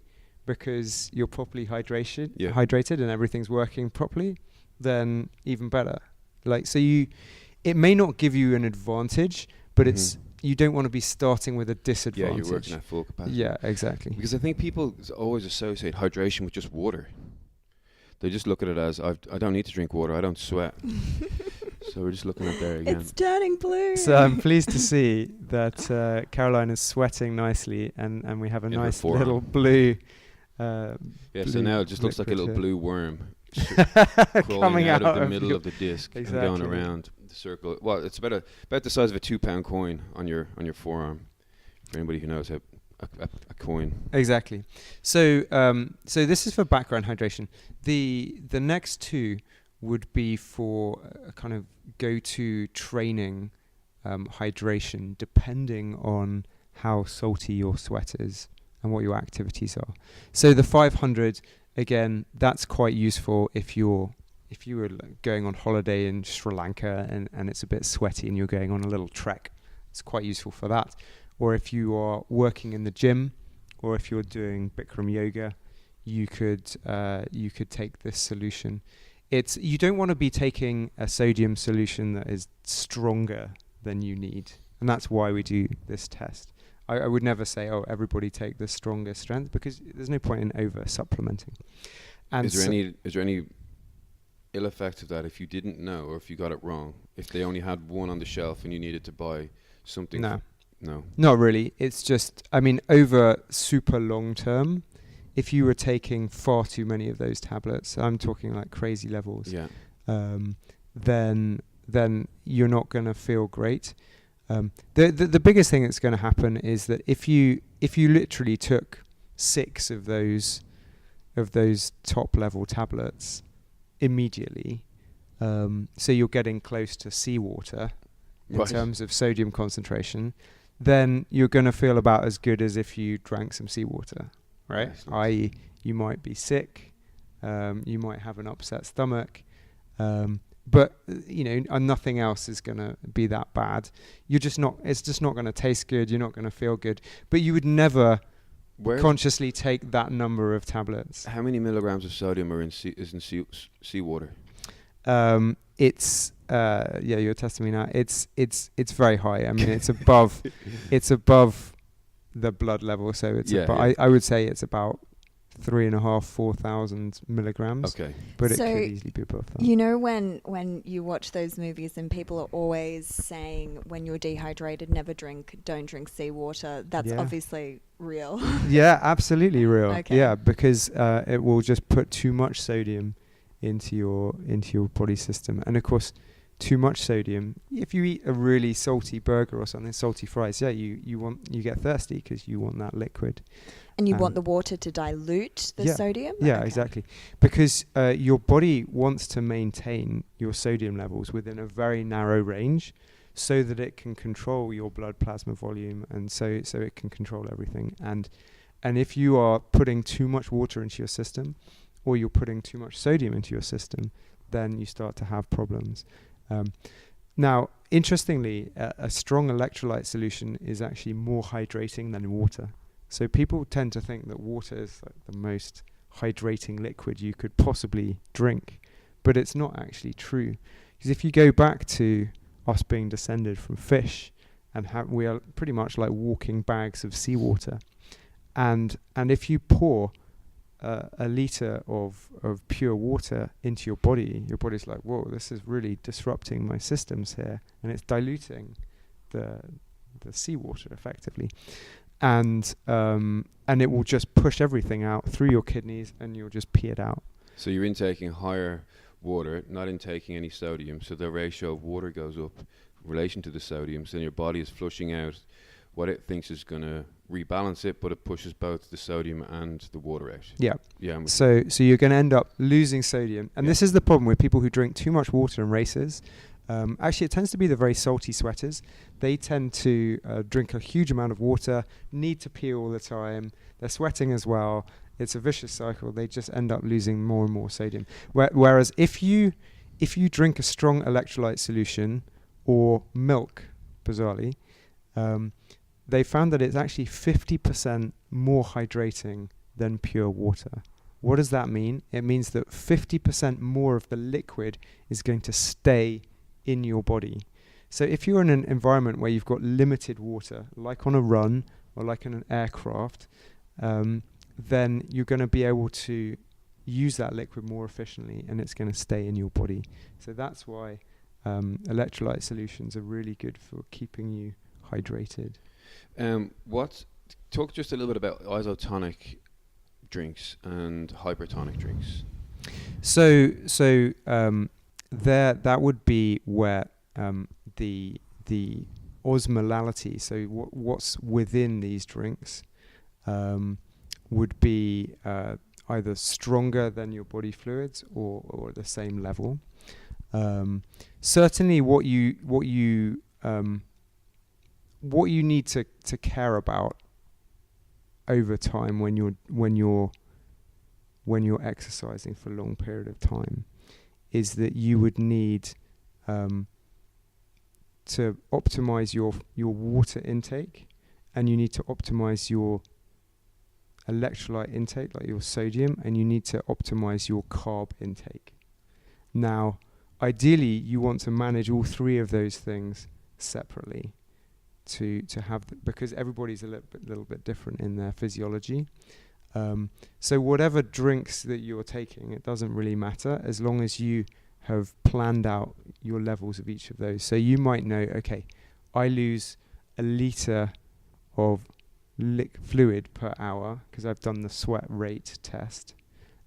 because you're properly hydrated and everything's working properly, then even better. Like, so it may not give you an advantage, but you don't want to be starting with a disadvantage.
Yeah, you're working at full capacity.
Yeah, exactly.
Because I think people always associate hydration with just water. They just look at it as, I don't need to drink water, I don't sweat. So we're just looking at there again.
It's turning blue.
So I'm pleased to see that Caroline is sweating nicely, and we have a nice little blue.
So now it just looks like a little blue worm
coming
out of the middle of the disc and going
Exactly.
around the circle. Well, it's about the size of a £2 coin on your forearm. For anybody who knows a coin.
Exactly. So this is for background hydration. The next two would be for a kind of go-to training hydration, depending on how salty your sweat is and what your activities are. So the 500, again, that's quite useful if you were going on holiday in Sri Lanka and it's a bit sweaty and you're going on a little trek. It's quite useful for that. Or if you are working in the gym, or if you're doing Bikram yoga, you could take this solution. You don't want to be taking a sodium solution that is stronger than you need, and that's why we do this test. I would never say, everybody take the strongest strength, because there's no point in over supplementing. And
is there any ill effect of that if you didn't know, or if you got it wrong? If they only had one on the shelf and you needed to buy something? No, not really. It's just, over super long term, if you were taking far too many of those tablets, I'm talking like crazy levels, then you're not going to feel great. The biggest thing that's going to happen is that if you literally took 6 of those top level tablets immediately, so you're getting close to seawater in terms of sodium concentration, then you're going to feel about as good as if you drank some seawater, right? I.e., you might be sick, you might have an upset stomach, but nothing else is going to be that bad. It's just not going to taste good. You're not going to feel good. But you would never consciously take that number of tablets. How many milligrams of sodium are in seawater?
It's you're testing me now. It's very high. It's above the blood level. So it's I would say it's about 3,500-4,000 milligrams. Okay, but it could easily be above that.
When you watch those movies and people are always saying, when you're dehydrated, don't drink seawater. That's obviously real.
Yeah, absolutely real.
Okay.
Yeah, because it will just put too much sodium into your body system, and of course, too much sodium. If you eat a really salty burger or something, salty fries, you get thirsty because you want that liquid.
And you want the water to dilute the sodium?
Yeah, exactly. Because your body wants to maintain your sodium levels within a very narrow range so that it can control your blood plasma volume, and so it can control everything. And if you are putting too much water into your system, or you're putting too much sodium into your system, then you start to have problems. Now, interestingly, a strong electrolyte solution is actually more hydrating than water. So people tend to think that water is like the most hydrating liquid you could possibly drink, but it's not actually true. Because if you go back to us being descended from fish, and we are pretty much like walking bags of seawater, and if you pour a liter of pure water into your body's like, whoa, this is really disrupting my systems here, and it's diluting the seawater effectively. And it will just push everything out through your kidneys, and you'll just pee it out.
So you're intaking higher water, not intaking any sodium, so the ratio of water goes up in relation to the sodium, so your body is flushing out what it thinks is going to rebalance it, but it pushes both the sodium and the water out.
Yeah. So you're going to end up losing sodium, and this is the problem with people who drink too much water in races. Actually, it tends to be the very salty sweaters. They tend to drink a huge amount of water, need to pee all the time. They're sweating as well. It's a vicious cycle. They just end up losing more and more sodium. Whereas if you drink a strong electrolyte solution, or milk, bizarrely, they found that it's actually 50% more hydrating than pure water. What does that mean? It means that 50% more of the liquid is going to stay in your body. So if you're in an environment where you've got limited water, like on a run or like in an aircraft, then you're going to be able to use that liquid more efficiently, and it's going to stay in your body. So that's why electrolyte solutions are really good for keeping you hydrated.
Talk just a little bit about isotonic drinks and hypertonic drinks.
So that would be where the osmolality, so what's within these drinks, would be either stronger than your body fluids or the same level. Certainly, what you need to care about over time when you're exercising for a long period of time is that you would need to optimize your water intake, and you need to optimize your electrolyte intake, like your sodium, and you need to optimize your carb intake. Now, ideally, you want to manage all three of those things separately to have because everybody's a little bit different in their physiology. So whatever drinks that you're taking, it doesn't really matter as long as you have planned out your levels of each of those. So you might know, okay, I lose a litre of fluid per hour because I've done the sweat rate test,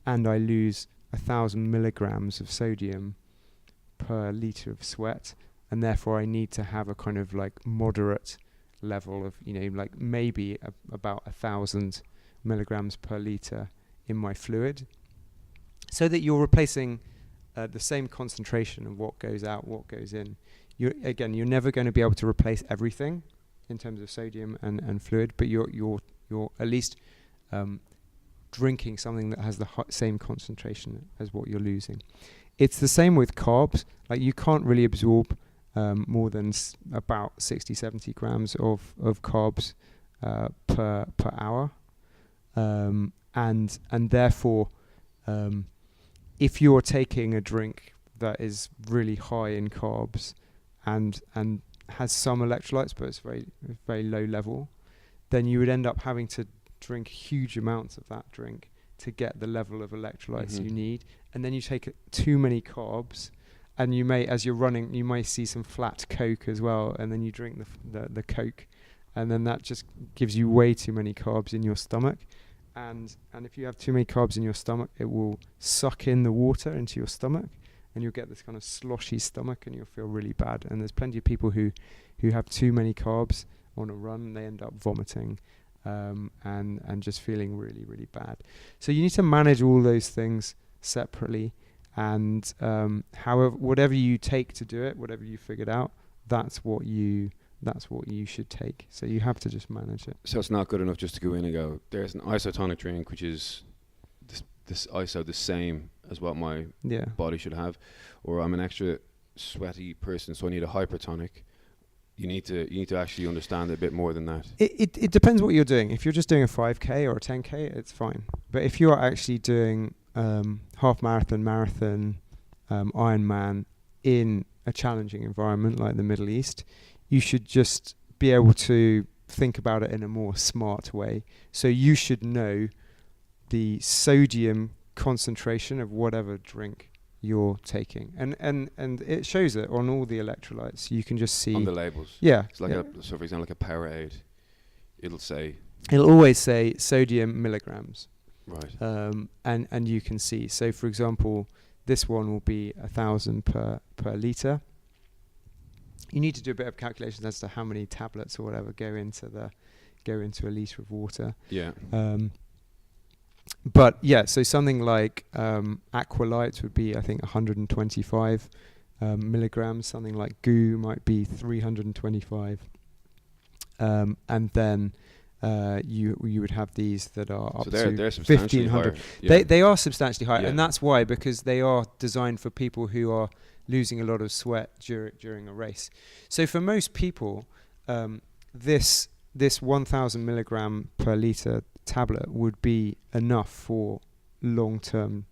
and I lose 1,000 milligrams of sodium per litre of sweat, and therefore I need to have a kind of like moderate level of, like maybe about 1,000 milligrams per litre in my fluid, so that you're replacing the same concentration of what goes out, what goes in. You're never going to be able to replace everything in terms of sodium and fluid, but you're at least drinking something that has the same concentration as what you're losing. It's the same with carbs. Like, you can't really absorb more than about 60-70 grams of carbs per hour, and therefore if you're taking a drink that is really high in carbs and has some electrolytes, but it's very low level, then you would end up having to drink huge amounts of that drink to get the level of electrolytes you need. And then you take too many carbs, and you may, as you're running, you might see some flat Coke as well, and then you drink the Coke, and then that just gives you way too many carbs in your stomach. And if you have too many carbs in your stomach, it will suck in the water into your stomach, and you'll get this kind of sloshy stomach, and you'll feel really bad. And there's plenty of people who have too many carbs on a run, and they end up vomiting and just feeling really, really bad. So you need to manage all those things separately, and whatever you take to do it, whatever you figured out, that's what you should take. So you have to just manage it.
So it's not good enough just to go in and go, there's an isotonic drink which is this ISO the same as what my body should have, or I'm an extra sweaty person, so I need a hypertonic. You need to actually understand it a bit more than that.
It depends what you're doing. If you're just doing a 5K or a 10K, it's fine. But if you are actually doing half marathon, Ironman in a challenging environment like the Middle East, you should just be able to think about it in a more smart way. So you should know the sodium concentration of whatever drink you're taking, and it shows it on all the electrolytes. You can just see
on the labels.
Yeah,
it's like so for example, like a Powerade, it'll always say sodium milligrams.
Right. And you can see. So for example, this one will be 1,000 per litre. You need to do a bit of calculations as to how many tablets or whatever go into a litre of water.
Yeah.
But yeah, so something like Aqualyte would be, I think, 125 milligrams. Something like Goo might be 325. And then you would have these that are up to 1,500.
Yeah.
They are substantially higher,
yeah.
and that's why, because they are designed for people who are losing a lot of sweat during a race. So for most people, this 1,000 milligram per liter tablet would be enough for long-term,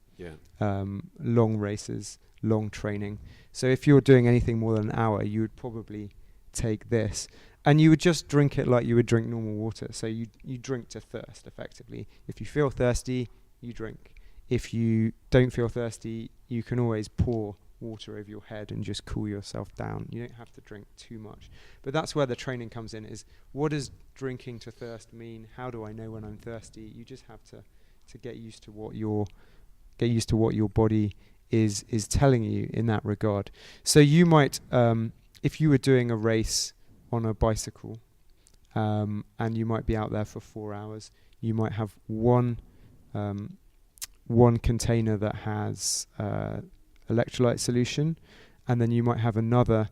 long races, long training. So if you're doing anything more than an hour, you would probably take this, and you would just drink it like you would drink normal water. So you drink to thirst, effectively. If you feel thirsty, you drink. If you don't feel thirsty, you can always pour water over your head and just cool yourself down. You don't have to drink too much. But that's where the training comes in, is what does drinking to thirst mean? How do I know when I'm thirsty? You just have to get used to what your body is telling you in that regard. So you might, if you were doing a race on a bicycle, and you might be out there for 4 hours, you might have one container that has electrolyte solution, and then you might have another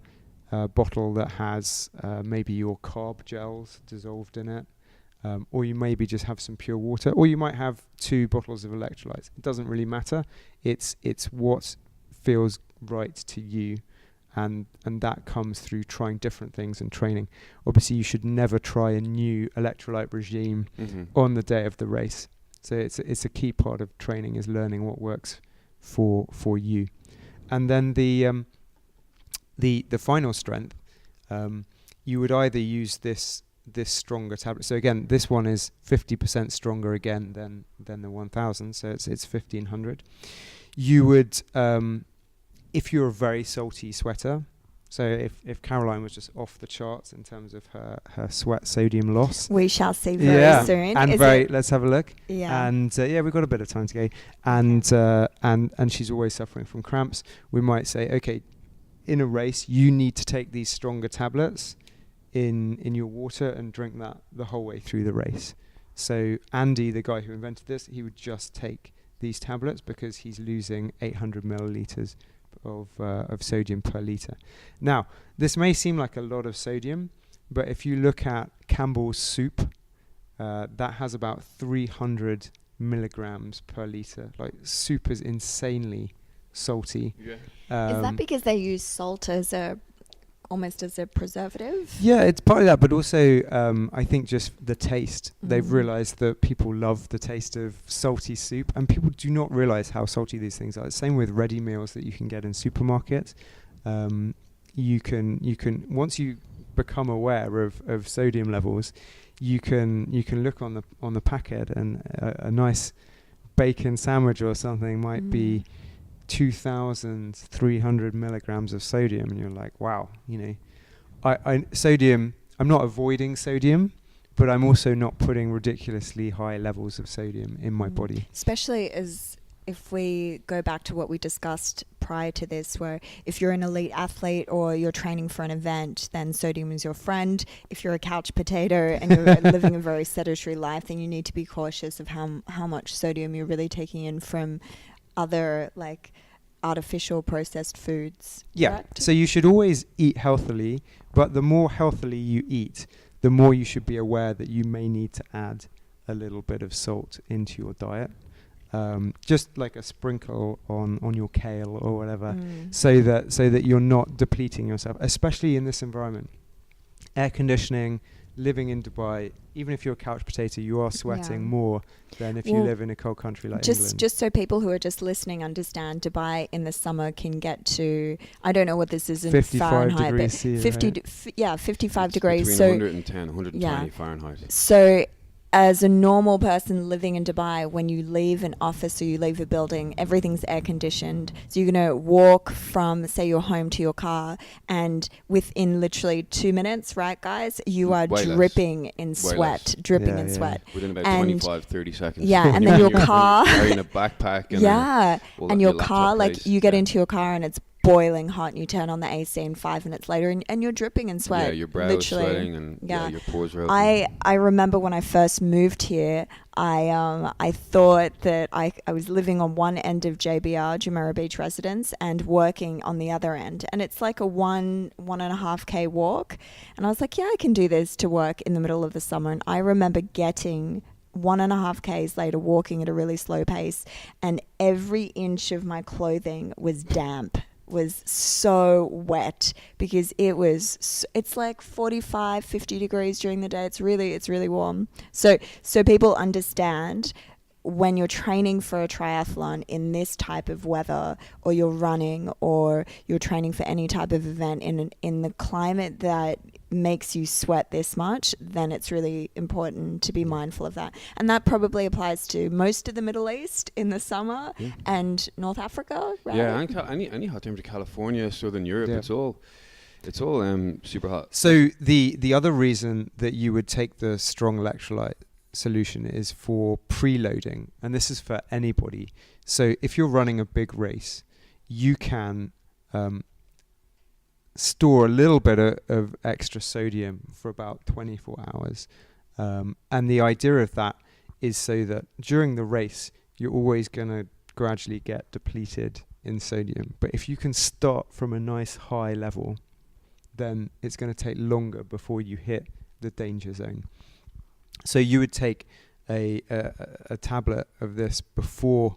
bottle that has maybe your carb gels dissolved in it, or you maybe just have some pure water, or you might have 2 bottles of electrolytes. It doesn't really matter. It's what feels right to you, and that comes through trying different things and training. Obviously, you should never try a new electrolyte regime on the day of the race. So it's a key part of training, is learning what works for you. And then the final strength, you would either use this stronger tablet. So again, this one is 50% stronger again than the 1,000. So it's 1,500. You would, if you're a very salty sweater. So if Caroline was just off the charts in terms of her sweat sodium loss,
we shall see very soon.
And let's have a look.
Yeah.
And we've got a bit of time to go. And she's always suffering from cramps. We might say, okay, in a race, you need to take these stronger tablets in your water and drink that the whole way through the race. So Andy, the guy who invented this, he would just take these tablets because he's losing 800 milliliters of sodium per liter. Now, this may seem like a lot of sodium, but if you look at Campbell's soup, that has about 300 milligrams per liter. Like, soup is insanely salty.
Yeah. Is that because they use salt almost as a preservative?
Yeah, it's partly that, but also I think just the taste. They've realized that people love the taste of salty soup, and people do not realize how salty these things are. Same with ready meals that you can get in supermarkets. You can once you become aware of sodium levels, you can look on the packet, and a nice bacon sandwich or something might be 2,300 milligrams of sodium, and you're like, wow, sodium, I'm not avoiding sodium, but I'm also not putting ridiculously high levels of sodium in my body.
Especially as if we go back to what we discussed prior to this, where if you're an elite athlete or you're training for an event, then sodium is your friend. If you're a couch potato and you're living a very sedentary life, then you need to be cautious of how much sodium you're really taking in from other like artificial processed foods.
Yeah. Correct? So you should always eat healthily, but the more healthily you eat, the more you should be aware that you may need to add a little bit of salt into your diet. Just like a sprinkle on your kale or whatever, so that you're not depleting yourself, especially in this environment. Air conditioning, living in Dubai, even if you're a couch potato, you are sweating more than if you live in a cold country like England. Just
so people who are just listening understand, Dubai in the summer can get to, I don't know what this is in
55
Fahrenheit,
degrees
but
C,
55 degrees.
Between
So
110, 120 Fahrenheit.
So as a normal person living in Dubai, when you leave an office or you leave a building, everything's air conditioned. So you're going to walk from, say, your home to your car, and within literally 2 minutes, right, guys, you are dripping in sweat, sweat.
Within about 25, 30 seconds.
Yeah, and then your car.
Carrying a backpack.
And your car, like, you get into your car and it's boiling hot, and you turn on the AC, and 5 minutes later and you're dripping in sweat.
Yeah, your brow is sweating, and your pores are open.
I remember when I first moved here, I thought that I was living on one end of JBR, Jumeirah Beach Residence, and working on the other end, and it's like a 1.5K walk, and I was like, yeah, I can do this to work in the middle of the summer. And I remember getting 1.5 Ks later, walking at a really slow pace, and every inch of my clothing was damp was so wet because it's like 45, 50 degrees during the day. It's really warm. So people understand when you're training for a triathlon in this type of weather, or you're running, or you're training for any type of event in the climate that makes you sweat this much, then it's really important to be mindful of that. And that probably applies to most of the Middle East in the summer and North Africa, right?
Yeah, and any hot temperature, California, Southern Europe, it's all super hot.
So the other reason that you would take the strong electrolyte solution is for preloading, and this is for anybody. So if you're running a big race, you can store a little bit of extra sodium for about 24 hours. And the idea of that is so that during the race, you're always going to gradually get depleted in sodium. But if you can start from a nice high level, then it's going to take longer before you hit the danger zone. So you would take a tablet of this before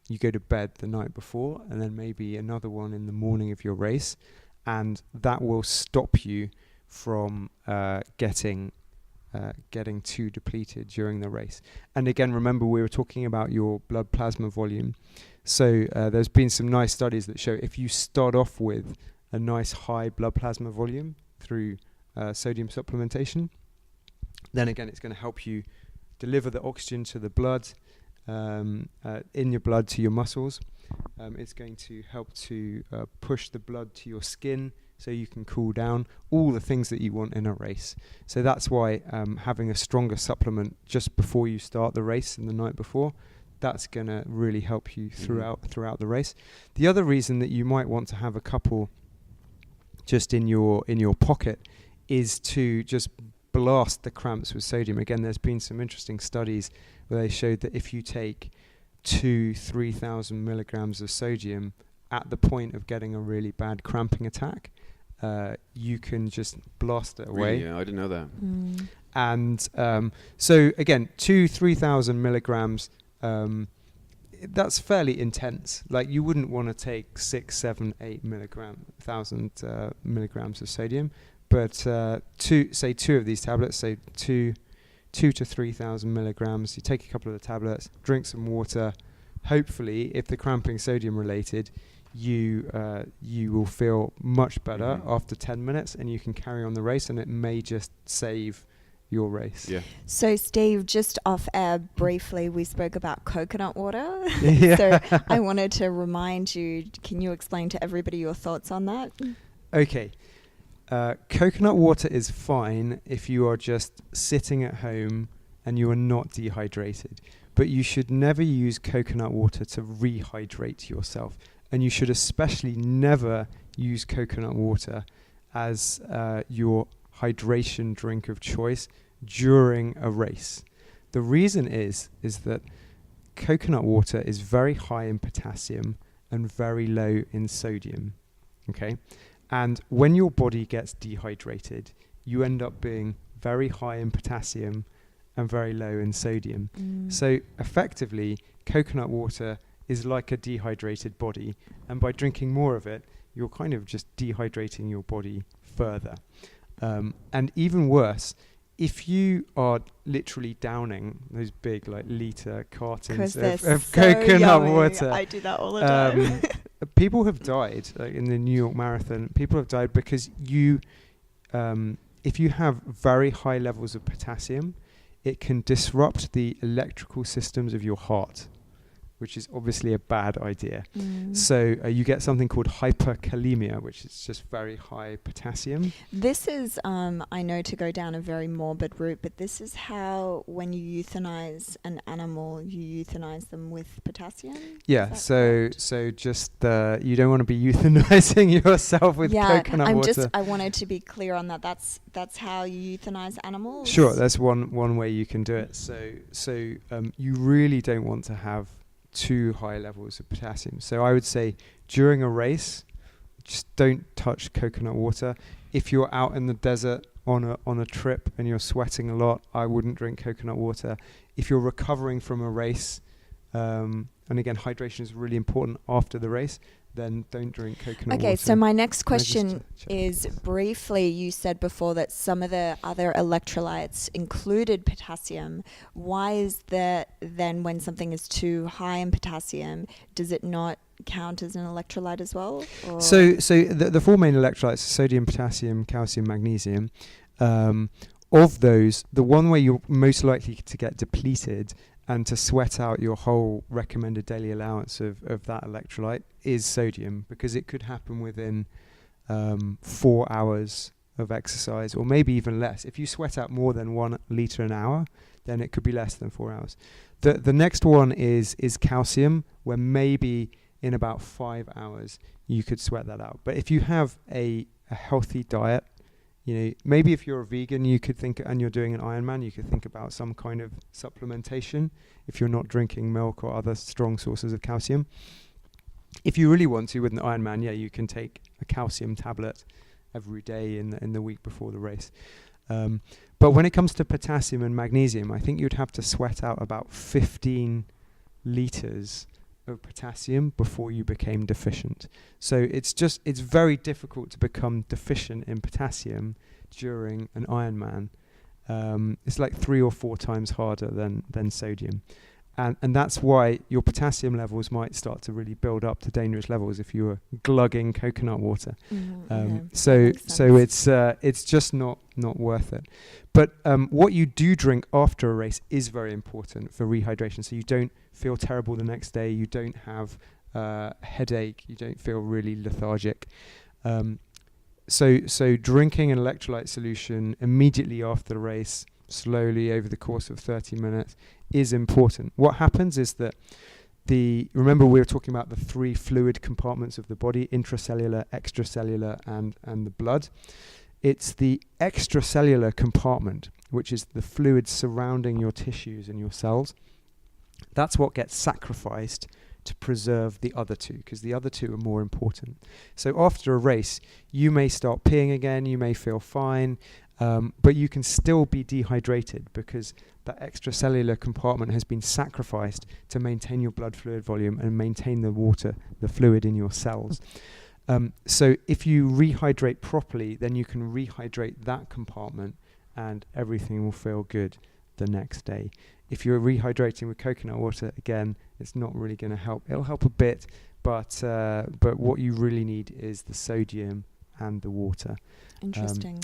you go to bed the night before, and then maybe another one in the morning of your race, and that will stop you from getting too depleted during the race. And again, remember we were talking about your blood plasma volume. So there's been some nice studies that show if you start off with a nice high blood plasma volume through sodium supplementation, then again it's going to help you deliver the oxygen to the blood, in your blood to your muscles. It's going to help to push the blood to your skin so you can cool down, all the things that you want in a race. So that's why having a stronger supplement just before you start the race and the night before, that's going to really help you throughout the race. The other reason that you might want to have a couple just in your pocket is to just blast the cramps with sodium. Again, there's been some interesting studies where they showed that if you take 3,000 milligrams of sodium at the point of getting a really bad cramping attack, you can just blast it away.
Really? Yeah, I didn't know that.
And so again, 3,000 milligrams, that's fairly intense. Like you wouldn't want to take 6, 7, 8 thousand milligrams of sodium, but two of these tablets, so 2 to 3,000 milligrams. You take a couple of the tablets, drink some water. Hopefully, if the cramping sodium related, you will feel much better after 10 minutes, and you can carry on the race, and it may just save your race.
Yeah.
So Steve, just off air briefly, we spoke about coconut water.
Yeah.
So I wanted to remind you, can you explain to everybody your thoughts on that?
Okay. Coconut water is fine if you are just sitting at home and you are not dehydrated, but you should never use coconut water to rehydrate yourself, and you should especially never use coconut water as your hydration drink of choice during a race. The reason is that coconut water is very high in potassium and very low in sodium. Okay? And when your body gets dehydrated, you end up being very high in potassium and very low in sodium. So effectively, coconut water is like a dehydrated body, and by drinking more of it, you're kind of just dehydrating your body further. And even worse, if you are literally downing those big like litre cartons of coconut water.
I do that all the time.
People have died in the New York Marathon. People have died because if you have very high levels of potassium, it can disrupt the electrical systems of your heart, which is obviously a bad idea. So you get something called hyperkalemia, which is just very high potassium.
This is, I know, to go down a very morbid route, but this is how when you euthanize an animal, you euthanize them with potassium?
Yeah, so just you don't want to be euthanizing yourself with coconut water.
I wanted to be clear on that. That's how you euthanize animals?
Sure, that's one way you can do it. So you really don't want to have too high levels of potassium. So I would say during a race, just don't touch coconut water. If you're out in the desert on a trip and you're sweating a lot, I wouldn't drink coconut water. If you're recovering from a race, and again, hydration is really important after the race, then don't drink coconut water.
Okay, so my next
Can I just
question
check?
is, briefly, you said before that some of the other electrolytes included potassium. Why is that then when something is too high in potassium, does it not count as an electrolyte as well? Or
So the four main electrolytes, sodium, potassium, calcium, magnesium, of those, the one where you're most likely to get depleted and to sweat out your whole recommended daily allowance of that electrolyte is sodium, because it could happen within 4 hours of exercise, or maybe even less. If you sweat out more than 1 litre an hour, then it could be less than 4 hours. The next one is calcium, where maybe in about 5 hours you could sweat that out. But if you have a healthy diet, maybe if you're a vegan, you could think, and you're doing an Ironman, you could think about some kind of supplementation if you're not drinking milk or other strong sources of calcium. If you really want to with an Ironman, you can take a calcium tablet every day in the week before the race. But when it comes to potassium and magnesium, I think you'd have to sweat out about 15 litres of potassium before you became deficient. So it's very difficult to become deficient in potassium during an Ironman. It's like 3 or 4 times harder than sodium. And that's why your potassium levels might start to really build up to dangerous levels if you were glugging coconut water. So it's just not worth it. But what you do drink after a race is very important for rehydration. So you don't feel terrible the next day. You don't have a headache. You don't feel really lethargic. So drinking an electrolyte solution immediately after the race, slowly over the course of 30 minutes, is important. What happens is that remember we were talking about the 3 fluid compartments of the body: intracellular, extracellular, and the blood. It's the extracellular compartment, which is the fluid surrounding your tissues and your cells. That's what gets sacrificed to preserve the other 2, because the other 2 are more important. So after a race, you may start peeing again, you may feel fine, but you can still be dehydrated because that extracellular compartment has been sacrificed to maintain your blood fluid volume and maintain the fluid in your cells. So if you rehydrate properly, then you can rehydrate that compartment and everything will feel good the next day. If you're rehydrating with coconut water, again, it's not really going to help. It'll help a bit, but what you really need is the sodium and the water.
Interesting.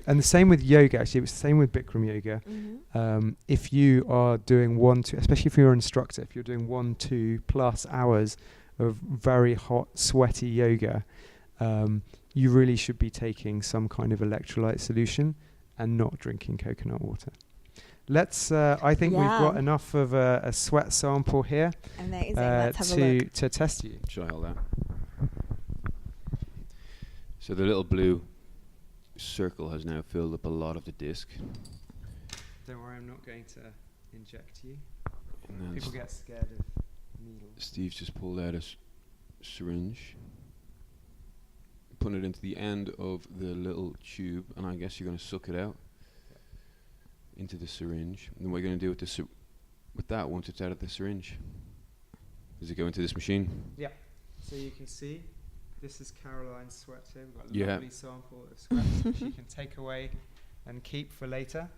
And the same with yoga. Actually, it was the same with Bikram yoga. If you are doing 1-2, especially if you're an instructor, if you're doing 1-2 plus hours of very hot, sweaty yoga, you really should be taking some kind of electrolyte solution and not drinking coconut water. I think we've got enough of a sweat sample here.
Amazing. Let's have a look.
To test you.
Should I hold that? So the little blue circle has now filled up a lot of the disc.
Don't worry, I'm not going to inject you.
And
People get scared of needles.
Steve's just pulled out a syringe, putting it into the end of the little tube, and I guess you're going to suck it out into the syringe. And what you're going to do with that once it's out of the syringe? Does it go into this machine?
Yeah. So you can see this is Caroline's sweat here. We've got a lovely sample of sweat which you can take away and keep for later.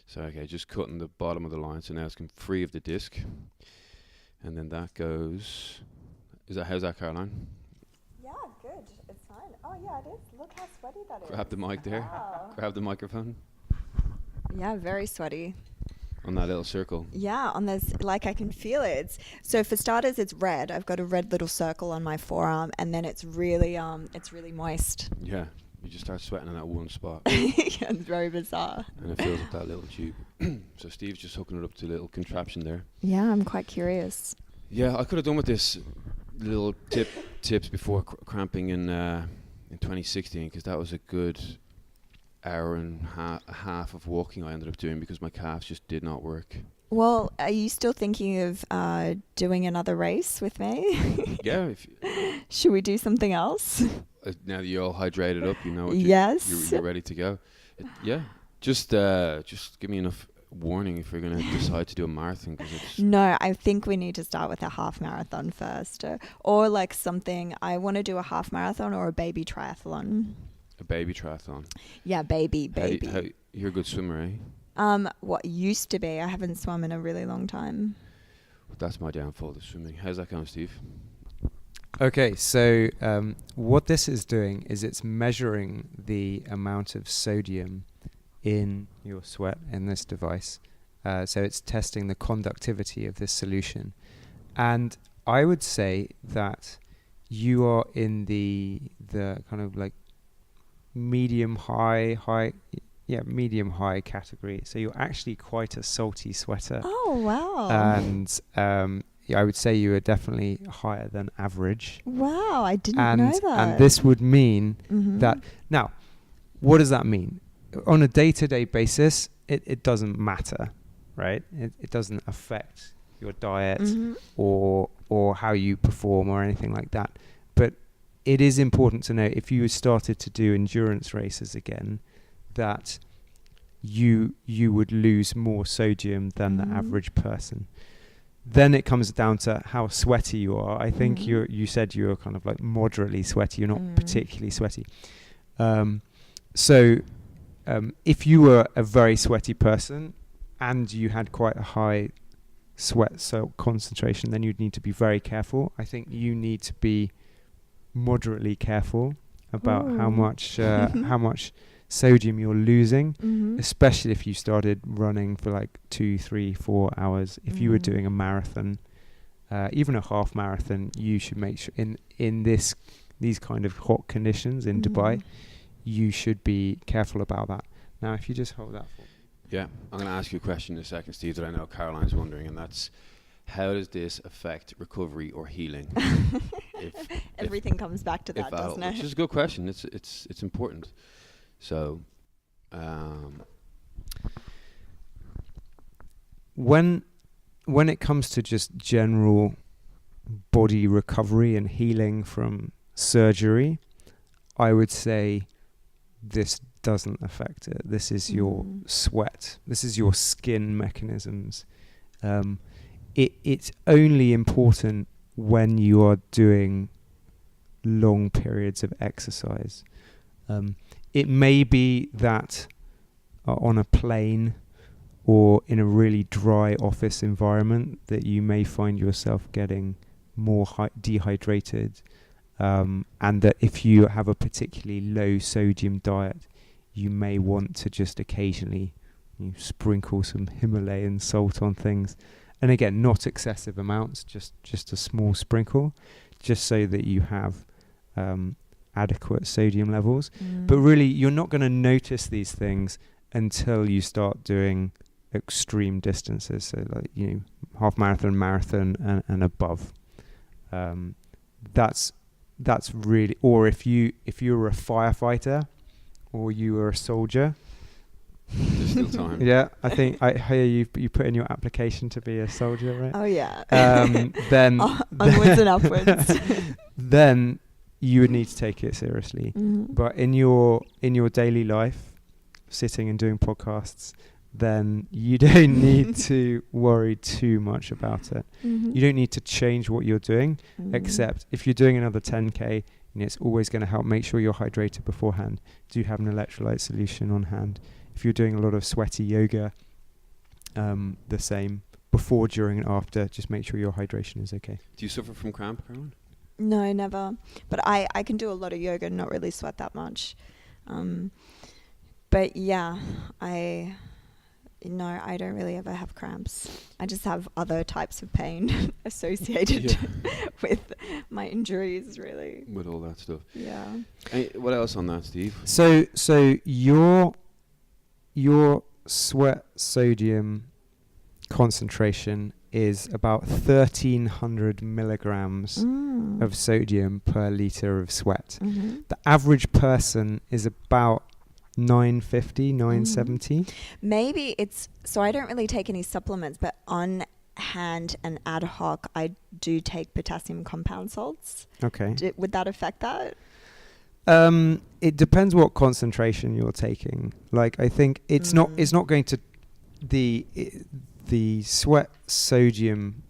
So just cutting the bottom of the line, so now it's free of the disc, and then that goes. How's that, Caroline?
Yeah, good. It's fine. Oh yeah, it is. Look how sweaty that is.
Grab the mic there.
Wow.
Grab the microphone
Yeah, very sweaty.
on that little circle.
Yeah, on this, like I can feel it. So for starters, it's red. I've got a red little circle on my forearm, and then it's really moist.
Yeah, you just start sweating in that one spot.
Yeah, it's very bizarre.
And it fills up that little tube. So Steve's just hooking it up to a little contraption there.
Yeah, I'm quite curious.
Yeah, I could have done with this little tips before cramping in 2016, because that was a good hour and a half of walking I ended up doing because my calves just did not work.
Well, are you still thinking of doing another race with me?
Yeah.
Should we do something else?
Now that you're all hydrated up, you know what
Yes.
you're ready to go. Yeah. Just give me enough warning if you're going to decide to do a marathon? Cause it's
No, I think we need to start with a half marathon first, or like something. I want to do a half marathon or a baby triathlon.
a baby triathlon.
Yeah, baby.
You're a good swimmer, eh?
What used to be. I haven't swum in a really long time.
Well, that's my downfall, the swimming. How's that going, Steve?
Okay, so what this is doing is it's measuring the amount of sodium in your sweat in this device. So it's testing the conductivity of this solution. And I would say that you are in the kind of like medium high category. So you're actually quite a salty sweater.
Oh, wow.
And I would say you are definitely higher than average.
Wow, I didn't know that.
And this would mean
Mm-hmm.
that... Now, what does that mean? On a day-to-day basis, it doesn't matter, right? It doesn't affect your diet
Mm-hmm.
or how you perform or anything like that. But it is important to know, if you started to do endurance races again, that you would lose more sodium than the average person. Then it comes down to how sweaty you are. I think you said you were kind of like moderately sweaty. You're not particularly sweaty. So if you were a very sweaty person and you had quite a high sweat salt concentration, then you'd need to be very careful. I think you need to be moderately careful about how much sodium you're losing, especially if you started running for like 2, 3, 4 hours. If you were doing a marathon, even a half marathon, you should make sure in these kind of hot conditions in Dubai, you should be careful about that. Now, if you just hold that for me.
Yeah, I'm going to ask you a question in a second, Steve, that I know Caroline's wondering, and that's, how does this affect recovery or healing?
Everything comes back to that, doesn't it?
Which is a good question. It's important. So,
when it comes to just general body recovery and healing from surgery, I would say this doesn't affect it. This is your sweat. This is your skin mechanisms. It's only important when you are doing long periods of exercise. It may be that on a plane or in a really dry office environment that you may find yourself getting more dehydrated, and that if you have a particularly low sodium diet, you may want to just occasionally sprinkle some Himalayan salt on things. And again, not excessive amounts, just a small sprinkle, just so that you have adequate sodium levels. But really, you're not going to notice these things until you start doing extreme distances, so like half marathon, and above. That's really, or if you were a firefighter or you were a soldier.
There's still time.
Yeah, I think I hear you put in your application to be a soldier, right?
Oh yeah.
Then
onwards and upwards.
Then you would need to take it seriously. But in your daily life, sitting and doing podcasts, then you don't need to worry too much about it. You don't need to change what you're doing, except if you're doing another 10K, it's always going to help make sure you're hydrated beforehand. Do have an electrolyte solution on hand. If you're doing a lot of sweaty yoga, the same. Before, during, and after, just make sure your hydration is okay.
Do you suffer from cramp, Caroline?
No, never. But I can do a lot of yoga and not really sweat that much. But yeah, I don't really ever have cramps. I just have other types of pain associated with my injuries, really.
With all that stuff.
Yeah.
What else on that, Steve?
So your sweat sodium concentration is about 1,300 milligrams of sodium per liter of sweat. The average person is about 950, 970.
Maybe it's, so I don't really take any supplements, but on hand and ad hoc, I do take potassium compound salts.
Okay.
Would that affect that?
It depends what concentration you're taking. Like, I think it's not going to the sweat sodium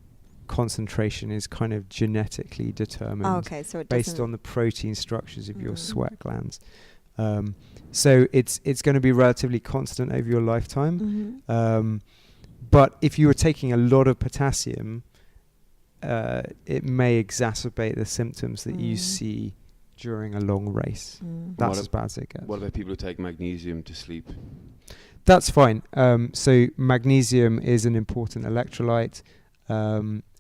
concentration is kind of genetically determined.
Oh, okay, so it
based
doesn't-
on the protein structures of your sweat glands. So it's going to be relatively constant over your lifetime. But if you were taking a lot of potassium, it may exacerbate the symptoms that you see during a long race. That's as bad as it gets.
What about people who take magnesium to sleep?
That's fine. So magnesium is an important electrolyte.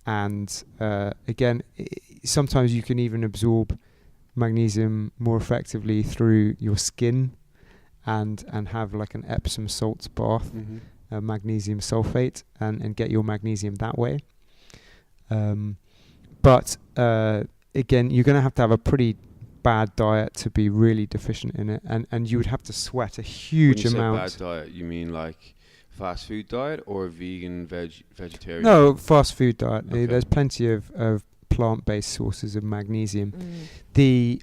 And again, sometimes you can even absorb magnesium more effectively through your skin and have like an Epsom salts bath, magnesium sulfate, and get your magnesium that way. But again, you're going to have a pretty bad diet to be really deficient in it, and you would have to sweat a huge amount.
When you say bad diet, you mean like fast food diet or vegan, vegetarian?
No, fast food diet.
Okay.
There's plenty of plant-based sources of magnesium. You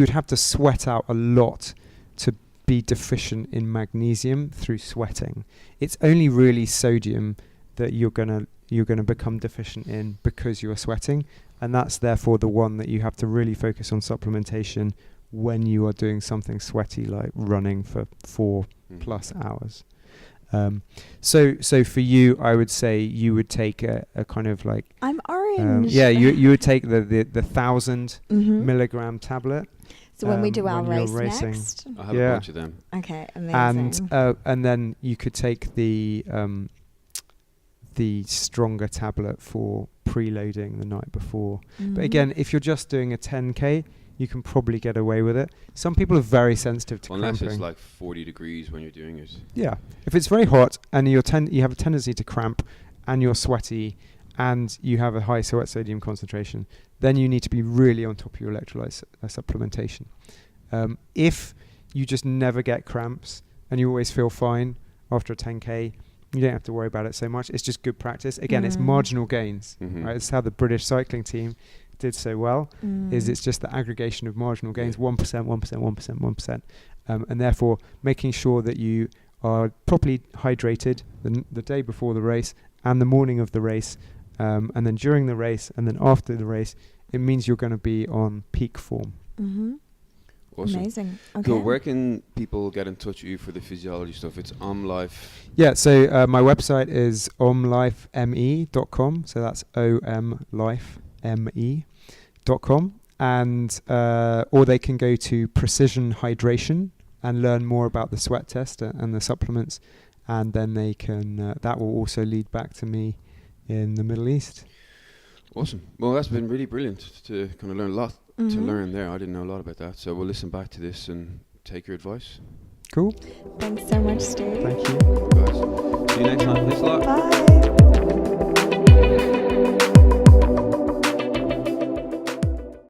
would have to sweat out a lot to be deficient in magnesium through sweating. It's only really sodium that you're gonna become deficient in because you're sweating, and that's therefore the one that you have to really focus on supplementation when you are doing something sweaty like running for 4+ hours. So for you, I would say you would take a kind of like
I'm orange.
You would take the 1,000 milligram tablet.
So when we do our
when you're
race
racing.
next.
I have a bunch of them.
Okay, amazing.
And then you could take the stronger tablet for preloading the night before. But again, if you're just doing a 10K, you can probably get away with it. Some people are very sensitive to
Unless
cramping.
it's like 40 degrees when you're doing it.
Yeah, if it's very hot and you have a tendency to cramp, and you're sweaty, and you have a high sweat sodium concentration, then you need to be really on top of your electrolyte supplementation. If you just never get cramps and you always feel fine after a 10K, you don't have to worry about it so much. It's just good practice. Again, it's marginal gains. Right? It's how the British cycling team did so well. Is it's just the aggregation of marginal gains, 1%, 1%, 1%, 1%, and therefore making sure that you are properly hydrated the day before the race and the morning of the race, and then during the race and then after the race. It means you're going to be on peak form.
Awesome.
Amazing. Okay.
Cool. Where can people get in touch with you for the physiology stuff? It's OmLife.
Yeah, so my website is omlifeme.com. So that's omlifeme.com. And or they can go to Precision Hydration and learn more about the sweat test and the supplements. And then they can that will also lead back to me in the Middle East.
Awesome. Well, that's been really brilliant to kind of learn a lot. To learn there. I didn't know a lot about that. So we'll listen back to this and take your advice.
Cool.
Thanks so much, Steve.
Thank you.
Guys. See you next time. Thanks a lot.
Bye.